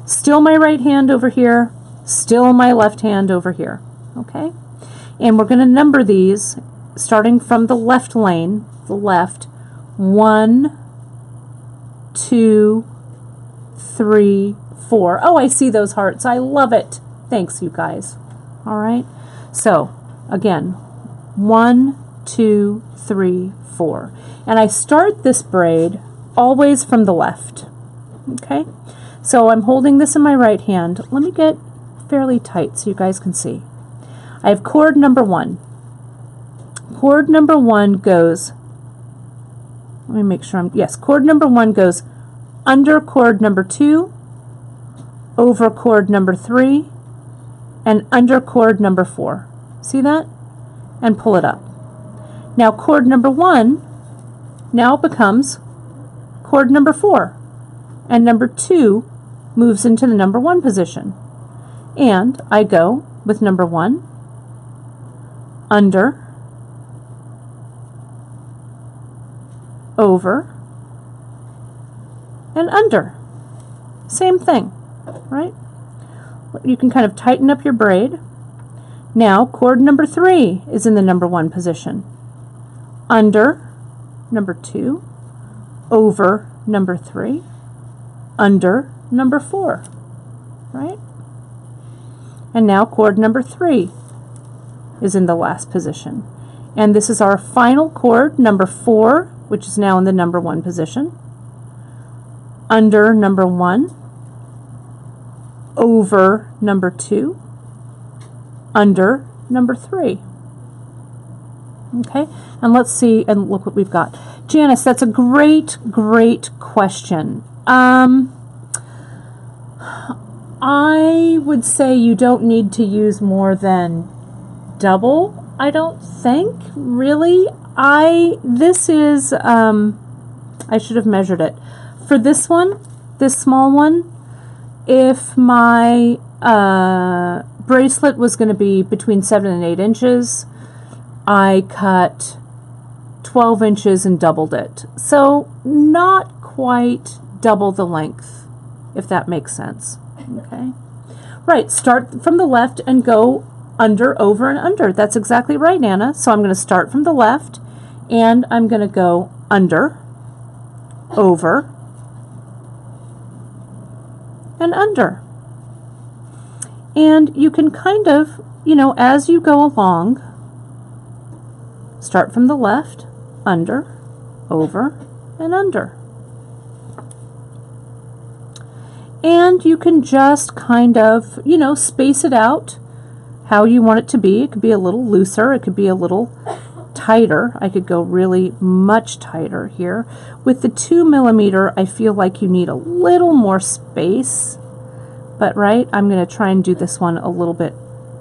Still my right hand over here, still my left hand over here. Okay? And we're going to number these starting from the left lane, the left. 1, 2, 3, 4. Oh, I see those hearts. I love it. Thanks, you guys. All right? So, again, 1, 2, 3, 4. And I start this braid always from the left. Okay? So I'm holding this in my right hand. Let me get fairly tight so you guys can see. I have cord number 1. Cord number 1 goes, let me make sure yes, cord number 1 goes under cord number 2, over cord number 3, and under cord number 4. See that? And pull it up. Now cord number 1 now becomes cord number 4, and number 2 moves into the number 1 position. And I go with number 1, under, over, and under. Same thing, right? You can kind of tighten up your braid. Now cord number 3 is in the number 1 position. Under number 2, over number 3, under number 4, right? And now cord number 3 is in the last position. And this is our final cord, number 4, which is now in the number 1 position. Under number 1, over number 2, under number 3. Okay, and let's see, and look what we've got. Janice, that's a great question. I would say you don't need to use more than double, I don't think, really. This is, I should have measured it. For this one, this small one, if my bracelet was going to be between 7 and 8 inches, I cut 12 inches and doubled it. So not quite double the length, if that makes sense. Okay. Right, start from the left and go under, over, and under. That's exactly right, Anna. So I'm going to start from the left, and I'm going to go under, over, and under. And you can kind of, you know, as you go along, start from the left, under, over, and under. And you can just kind of, you know, space it out how you want it to be. It could be a little looser, it could be a little tighter. I could go really much tighter here. With the 2 millimeter, I feel like you need a little more space. But right, I'm going to try and do this one a little bit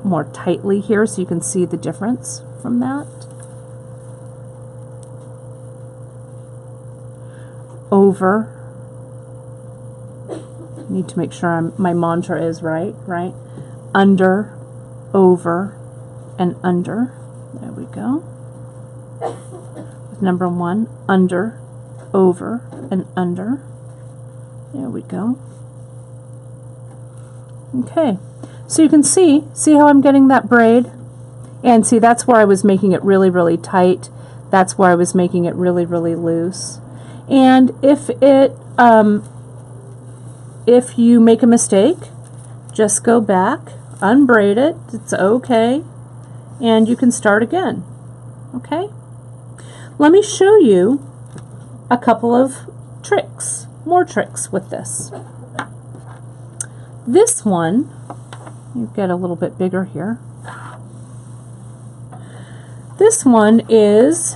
more tightly here so you can see the difference from that. Over. Need to make sure my mantra is right? Under, over, and under. There we go. With number 1, under, over, and under. There we go. Okay, so you can see how I'm getting that braid? And see, that's where I was making it really tight. That's where I was making it really loose. And if you make a mistake, just go back, unbraid it, it's okay, and you can start again. Okay? Let me show you a couple of tricks, more tricks with this. This one, you get a little bit bigger here. This one is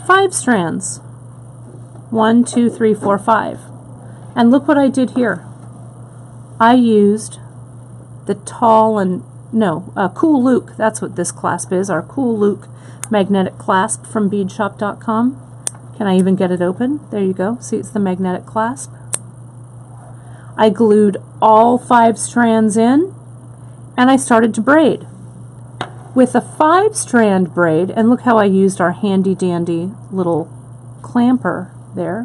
5 strands. 1, 2, 3, 4, 5. And look what I did here. I used the Cool Luke. That's what this clasp is, our Cool Luke magnetic clasp from beadshop.com. Can I even get it open? There you go. See, it's the magnetic clasp. I glued all 5 strands in, and I started to braid. With a 5-strand braid, and look how I used our handy dandy little clamper there.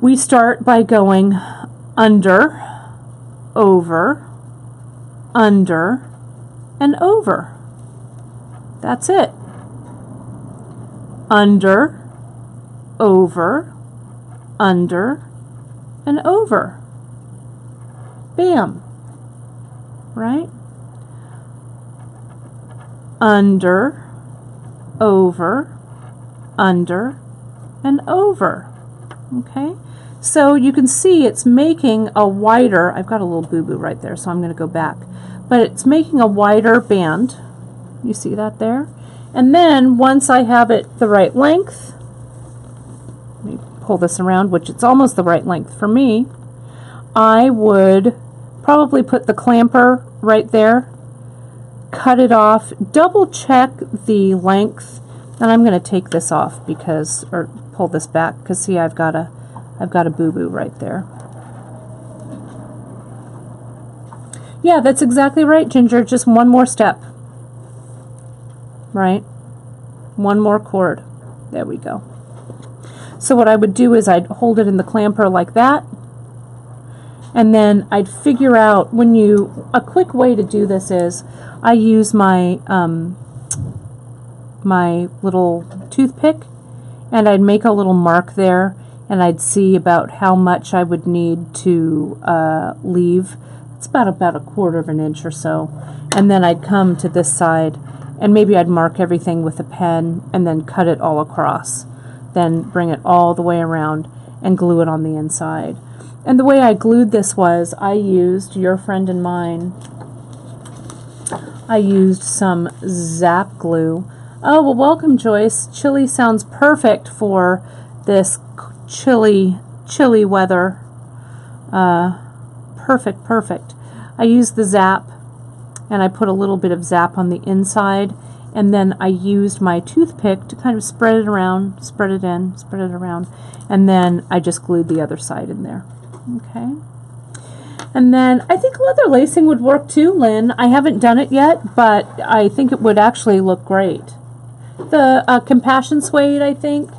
We start by going under, over, under, and over. That's it. Under, over, under, and over. Bam. Right? Under, over, under, and over. Okay? So you can see it's making a wider, I've got a little boo-boo right there, so I'm going to go back. But it's making a wider band. You see that there? And then once I have it the right length, let me pull this around, which it's almost the right length for me, I would probably put the clamper right there, cut it off, double check the length, and I'm going to take this off because, or pull this back, because see, I've got a boo-boo right there. Yeah, that's exactly right, Ginger. Just one more step. Right? One more cord. There we go. So what I would do is I'd hold it in the clamper like that, and then I'd figure out a quick way to do this is I use my my little toothpick, and I'd make a little mark there, and I'd see about how much I would need to leave. It's about a 1/4 inch or so. And then I'd come to this side, and maybe I'd mark everything with a pen and then cut it all across. Then bring it all the way around and glue it on the inside. And the way I glued this was I used, your friend and mine, I used some Zap glue. Oh, well, welcome, Joyce. Chili sounds perfect for this chilly weather. Perfect. I used the Zap, and I put a little bit of Zap on the inside, and then I used my toothpick to kind of spread it around, spread it in, spread it around, and then I just glued the other side in there. Okay. And then I think leather lacing would work too, Lynn. I haven't done it yet, but I think it would actually look great. The Compassion suede, I think,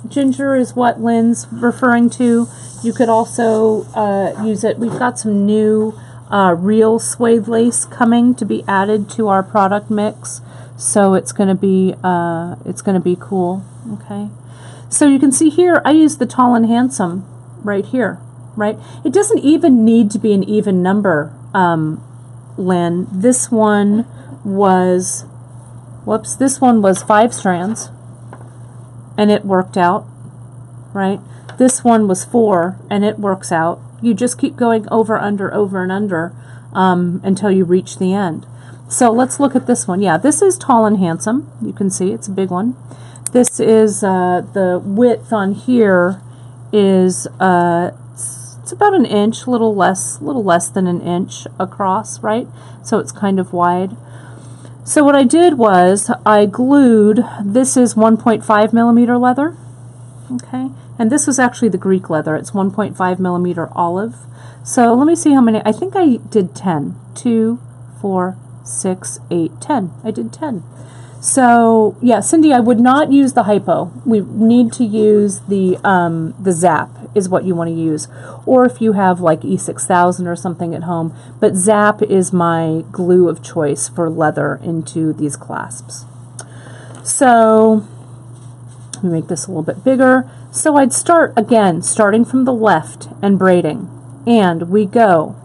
Ginger, is what Lynn's referring to. You could also use it. We've got some new real suede lace coming to be added to our product mix, so it's going to be cool. Okay, so you can see here I use the Tall and Handsome right here. Right, it doesn't even need to be an even number, Lynn. This one was, this one was 5 strands, and it worked out. Right, this one was 4, and it works out. You just keep going over, under, and under until you reach the end. So let's look at this one. Yeah, this is Tall and Handsome. You can see it's a big one. This is the width on here is it's about an inch, little less than an inch across, right? So it's kind of wide. So what I did was I glued, this is 1.5 millimeter leather, okay? And this was actually the Greek leather. It's 1.5 millimeter olive. So let me see how many, I think I did 10. 2, 4, 6, 8, 10. I did 10. So yeah, Cindy, I would not use the hypo. We need to use the Zap is what you want to use, or if you have like E6000 or something at home. But Zap is my glue of choice for leather into these clasps. So Let me make this a little bit bigger. So I'd start again, starting from the left and braiding. And we go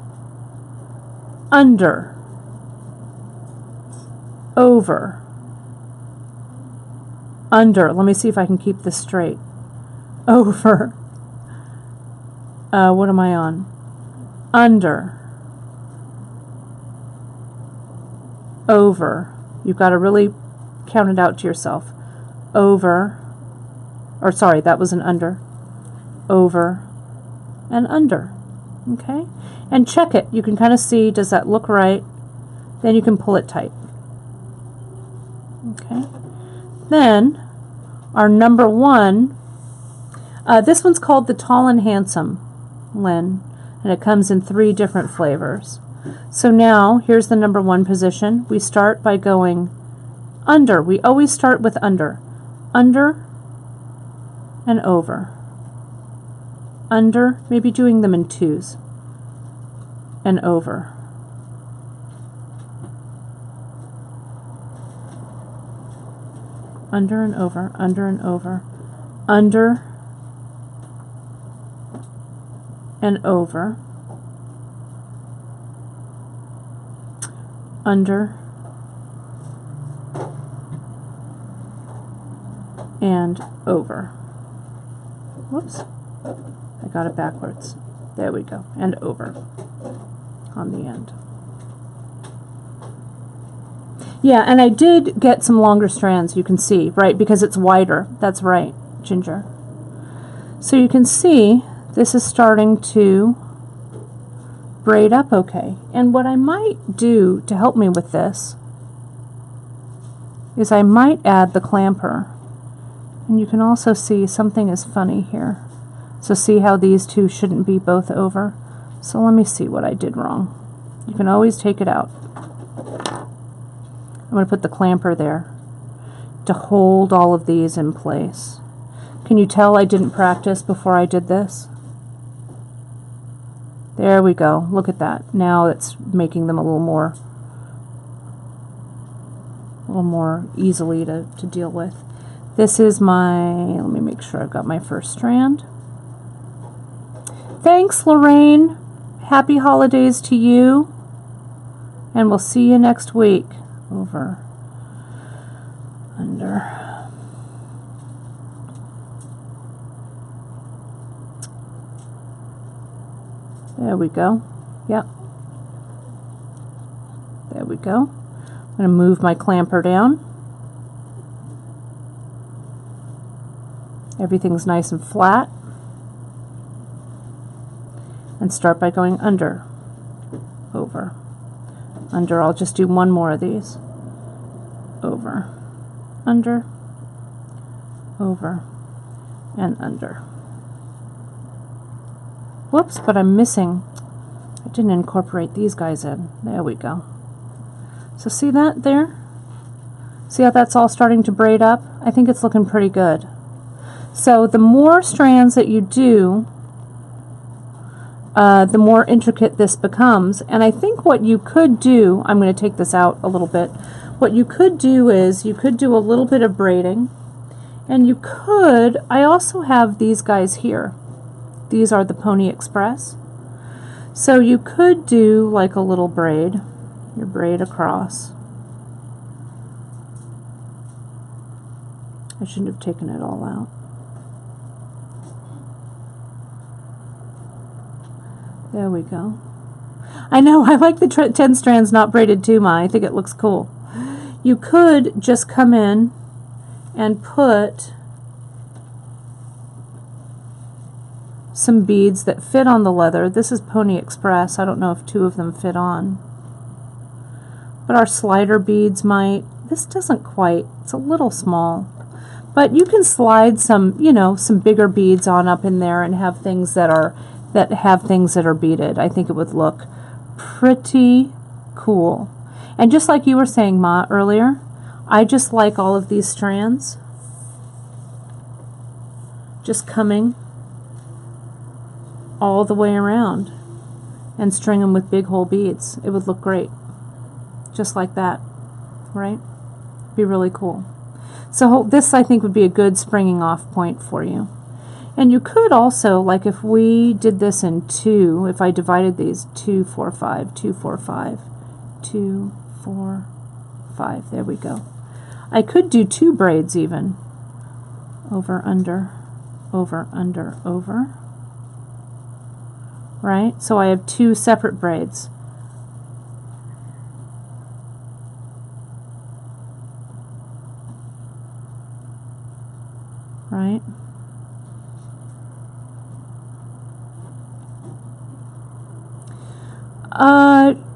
under, over, under. Let me see if I can keep this straight. Over. What am I on? Under, over. You've got to really count it out to yourself. Over, or sorry, that was an under. Over and under. Okay? And check it. You can kind of see, does that look right? Then you can pull it tight. Okay? Then, our number one, this one's called the Tall and Handsome Lynn, and it comes in 3 different flavors. So now, here's the number one position. We start by going under. We always start with under. Under and over. Under, maybe doing them in 2s. And over. Under and over, under and over. Under and over. Under and over. Whoops, I got it backwards. There we go, and over on the end. Yeah, and I did get some longer strands, you can see, right, because it's wider. That's right, Ginger. So you can see this is starting to braid up okay. And what I might do to help me with this is I might add the clamper. And you can also see something is funny here. So see how these two shouldn't be both over? So let me see what I did wrong. You can always take it out. I'm going to put the clamper there to hold all of these in place. Can you tell I didn't practice before I did this? There we go. Look at that. Now it's making them a little more easily to deal with. This is my, let me make sure I've got my first strand. Thanks, Lorraine. Happy holidays to you. And we'll see you next week. Over, under. There we go. Yep. There we go. I'm going to move my clamper down. Everything's nice and flat. And start by going under, over. Under, I'll just do one more of these. Over, under, over, and under. Whoops, but I'm missing. I didn't incorporate these guys in. There we go. So see that there? See how that's all starting to braid up? I think it's looking pretty good. So the more strands that you do, the more intricate this becomes. And I think what you could do, I'm going to take this out a little bit, what you could do is you could do a little bit of braiding, and you could, I also have these guys here. These are the Pony Express. So you could do like a little braid, your braid across. I shouldn't have taken it all out. There we go. I know, I like the 10 strands not braided too, Ma. I think it looks cool. You could just come in and put some beads that fit on the leather. This is Pony Express. I don't know if 2 of them fit on. But our slider beads might. This doesn't quite. It's a little small. But you can slide some, you know, some bigger beads on up in there and have things that are beaded. I think it would look pretty cool. And just like you were saying, Ma, earlier, I just like all of these strands just coming all the way around and string them with big whole beads. It would look great. Just like that, right? Be really cool. So this, I think, would be a good springing off point for you. And you could also, like if we did this in 2, if I divided these 2, 4, 5, 2, 4, 5, 2, 4, 5, there we go. I could do 2 braids even. Over, under, over, under, over. Right? So I have 2 separate braids. Right?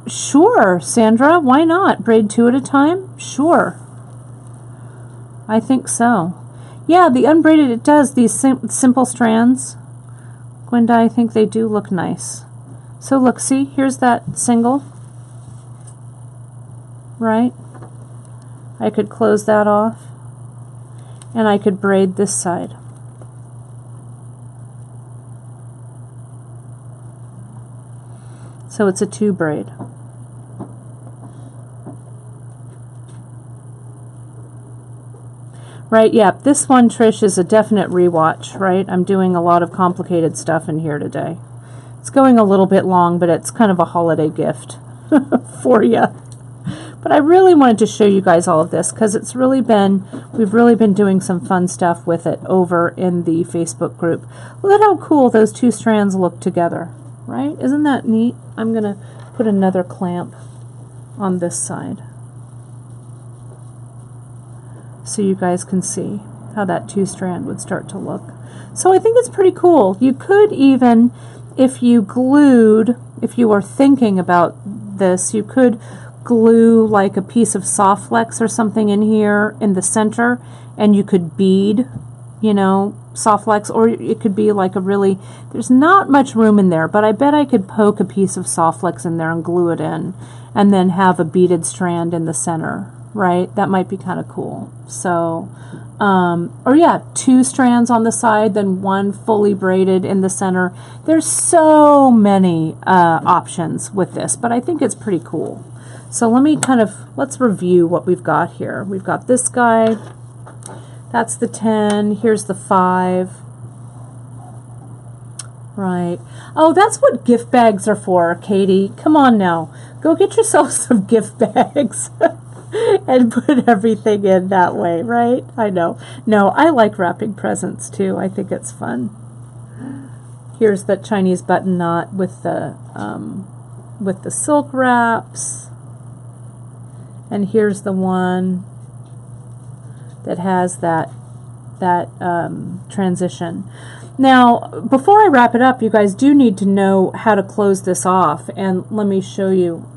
Sure, Sandra, why not? Braid 2 at a time? Sure. I think so. Yeah, the unbraided, it does, these simple strands. Gwenda, I think they do look nice. So look, see, here's that single. Right? I could close that off. And I could braid this side. So it's a 2 braid. Right, yeah, this one, Trish, is a definite rewatch, right? I'm doing a lot of complicated stuff in here today. It's going a little bit long, but it's kind of a holiday gift for you. But I really wanted to show you guys all of this because it's really been, we've really been doing some fun stuff with it over in the Facebook group. Look at how cool those 2 strands look together, right? Isn't that neat? I'm going to put another clamp on this side so you guys can see how that 2 strand would start to look. So I think it's pretty cool. You could even, if you glued, if you were thinking about this, you could glue like a piece of soft flex or something in here in the center, and you could bead, you know, soft flex, or it could be like a really, there's not much room in there, but I bet I could poke a piece of soft flex in there and glue it in, and then have a beaded strand in the center, right? That might be kind of cool. So, or yeah, 2 strands on the side, then 1 fully braided in the center. There's so many options with this, but I think it's pretty cool. So let me let's review what we've got here. We've got this guy, that's the 10, here's the 5. Right. Oh, that's what gift bags are for, Katie. Come on now. Go get yourself some gift bags and put everything in that way, right? I know. No, I like wrapping presents too. I think it's fun. Here's the Chinese button knot with the silk wraps. And here's the one that has that transition. Now, before I wrap it up, you guys do need to know how to close this off. And let me show you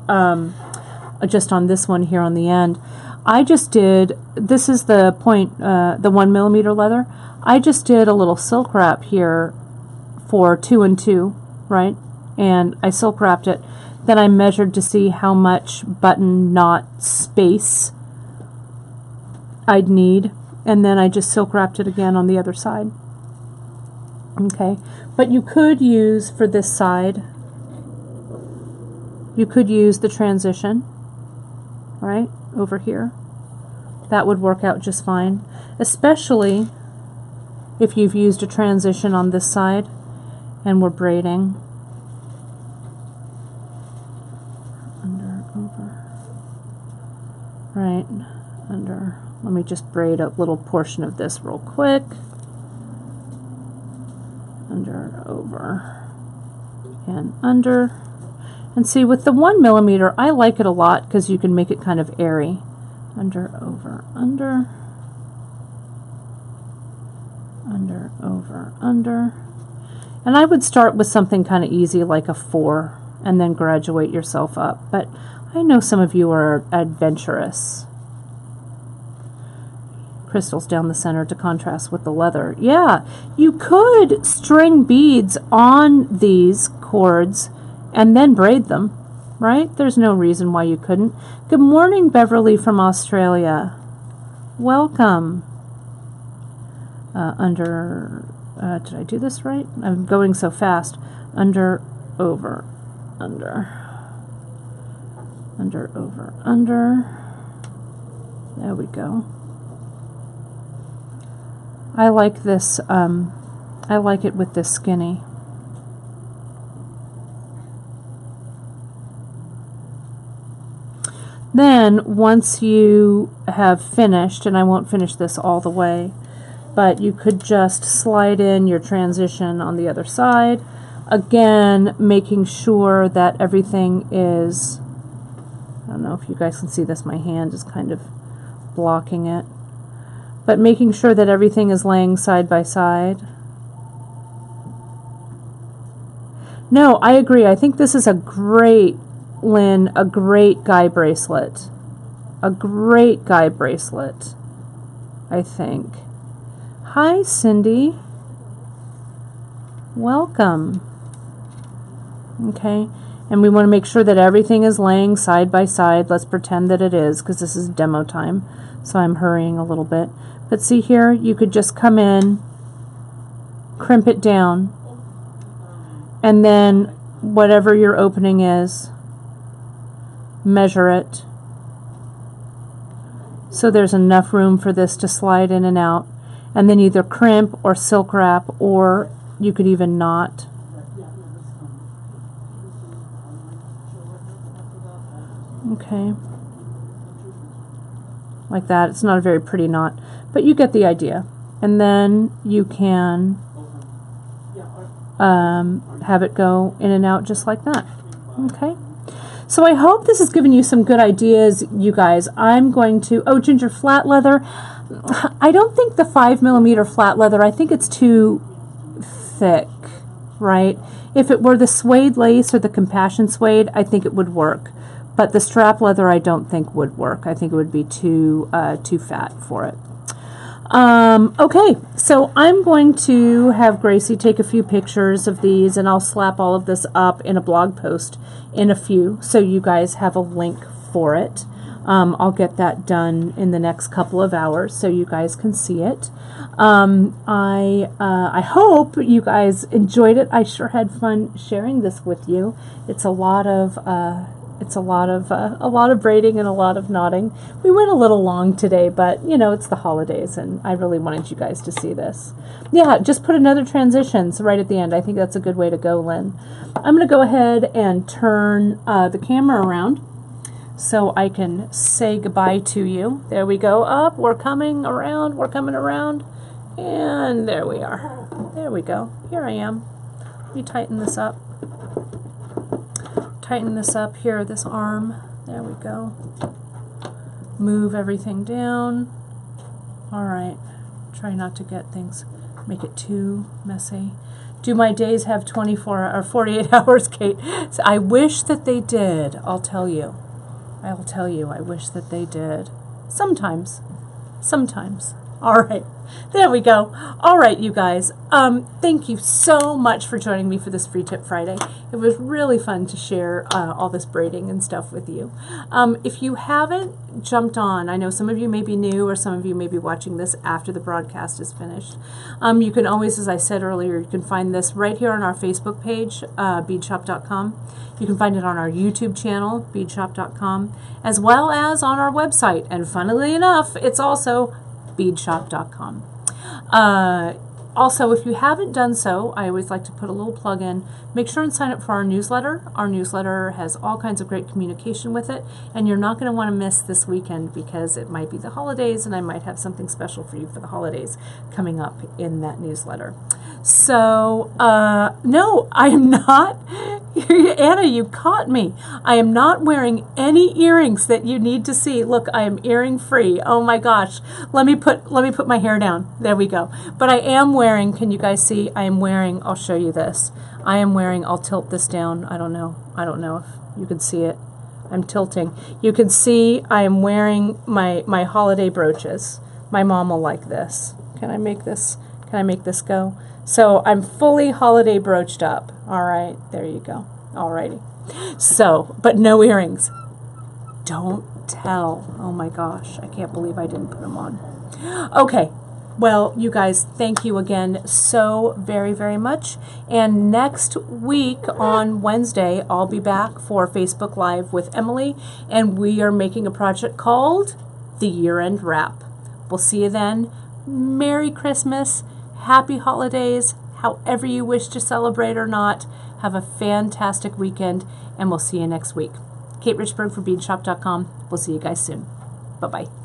just on this one here on the end. I just did, this is the point, the 1mm leather. I just did a little silk wrap here for 2 and 2, right? And I silk wrapped it. Then I measured to see how much button knot space I'd need, and then I just silk wrapped it again on the other side. Okay, but you could use, for this side, you could use the transition, right, over here. That would work out just fine, especially if you've used a transition on this side and we're braiding. Right, under, let me just braid a little portion of this real quick. Under, over, and under. And see, with the 1mm, I like it a lot because you can make it kind of airy. Under, over, under. Under, over, under. And I would start with something kind of easy like a 4 and then graduate yourself up. But I know some of you are adventurous. Crystals down the center to contrast with the leather. Yeah, you could string beads on these cords and then braid them, right? There's no reason why you couldn't. Good morning, Beverly from Australia. Welcome. Did I do this right? I'm going so fast. Under, over, under. Under, over, under. There we go. I like this, I like it with this skinny. Then, once you have finished, and I won't finish this all the way, but you could just slide in your transition on the other side. Again, making sure that everything is, I don't know if you guys can see this, my hand is kind of blocking it, but making sure that everything is laying side by side. No, I agree. I think this is a great, Lynn, a great guy bracelet. A great guy bracelet, I think. Hi, Cindy. Welcome. Okay, and we want to make sure that everything is laying side by side. Let's pretend that it is, because this is demo time, so I'm hurrying a little bit. But see here, you could just come in, crimp it down, and then whatever your opening is, measure it so there's enough room for this to slide in and out, and then either crimp or silk wrap, or you could even knot. Okay, like that. It's not a very pretty knot, but you get the idea. And then you can have it go in and out just like that. Okay, so I hope this has given you some good ideas, you guys. I'm going to, oh, ginger flat leather. I don't think the 5mm flat leather, I think it's too thick, right? If it were the suede lace or the compassion suede, I think it would work. But the strap leather I don't think would work. I think it would be too fat for it. Okay, so I'm going to have Gracie take a few pictures of these, and I'll slap all of this up in a blog post in a few, so you guys have a link for it. I'll get that done in the next couple of hours so you guys can see it. I hope you guys enjoyed it. I sure had fun sharing this with you. It's a lot of braiding and a lot of knotting. We went a little long today, but you know, it's the holidays and I really wanted you guys to see this. Yeah, just put another transitions right at the end. I think that's a good way to go, Lynn. I'm going to go ahead and turn the camera around so I can say goodbye to you. There we go. Up, we're coming around, and there we are. There we go. Here I am. Let me tighten this up. Tighten this up here, this arm. There we go. Move everything down. All right. Try not to get things, make it too messy. Do my days have 24 or 48 hours, Kate? So I wish that they did. I'll tell you. I wish that they did. Sometimes. All right. There we go. All right, you guys. Thank you so much for joining me for this Free Tip Friday. It was really fun to share all this braiding and stuff with you. If you haven't jumped on, I know some of you may be new or some of you may be watching this after the broadcast is finished. You can always, as I said earlier, you can find this right here on our Facebook page, beadshop.com. You can find it on our YouTube channel, beadshop.com, as well as on our website. And funnily enough, it's also beadshop.com. Also, if you haven't done so, I always like to put a little plug in. Make sure and sign up for our newsletter. Our newsletter has all kinds of great communication with it, and you're not going to want to miss this weekend because it might be the holidays, and I might have something special for you for the holidays coming up in that newsletter. So, no, I am not. Anna, you caught me. I am not wearing any earrings that you need to see. Look, I am earring free. Oh my gosh. Let me put my hair down. There we go. But I am wearing, can you guys see? I am wearing, I'll show you this. I am wearing, I'll tilt this down. I don't know if you can see it. I'm tilting. You can see I am wearing my holiday brooches. My mom will like this. Can I make this go? So I'm fully holiday broached up. All right, there you go. All righty. So, but no earrings. Don't tell. Oh my gosh, I can't believe I didn't put them on. Okay, well, you guys, thank you again so very, very much. And next week on Wednesday, I'll be back for Facebook Live with Emily, and we are making a project called The Year-End Wrap. We'll see you then. Merry Christmas, Happy Holidays, however you wish to celebrate or not. Have a fantastic weekend, and we'll see you next week. Kate Richburg for BeadShop.com. We'll see you guys soon. Bye-bye.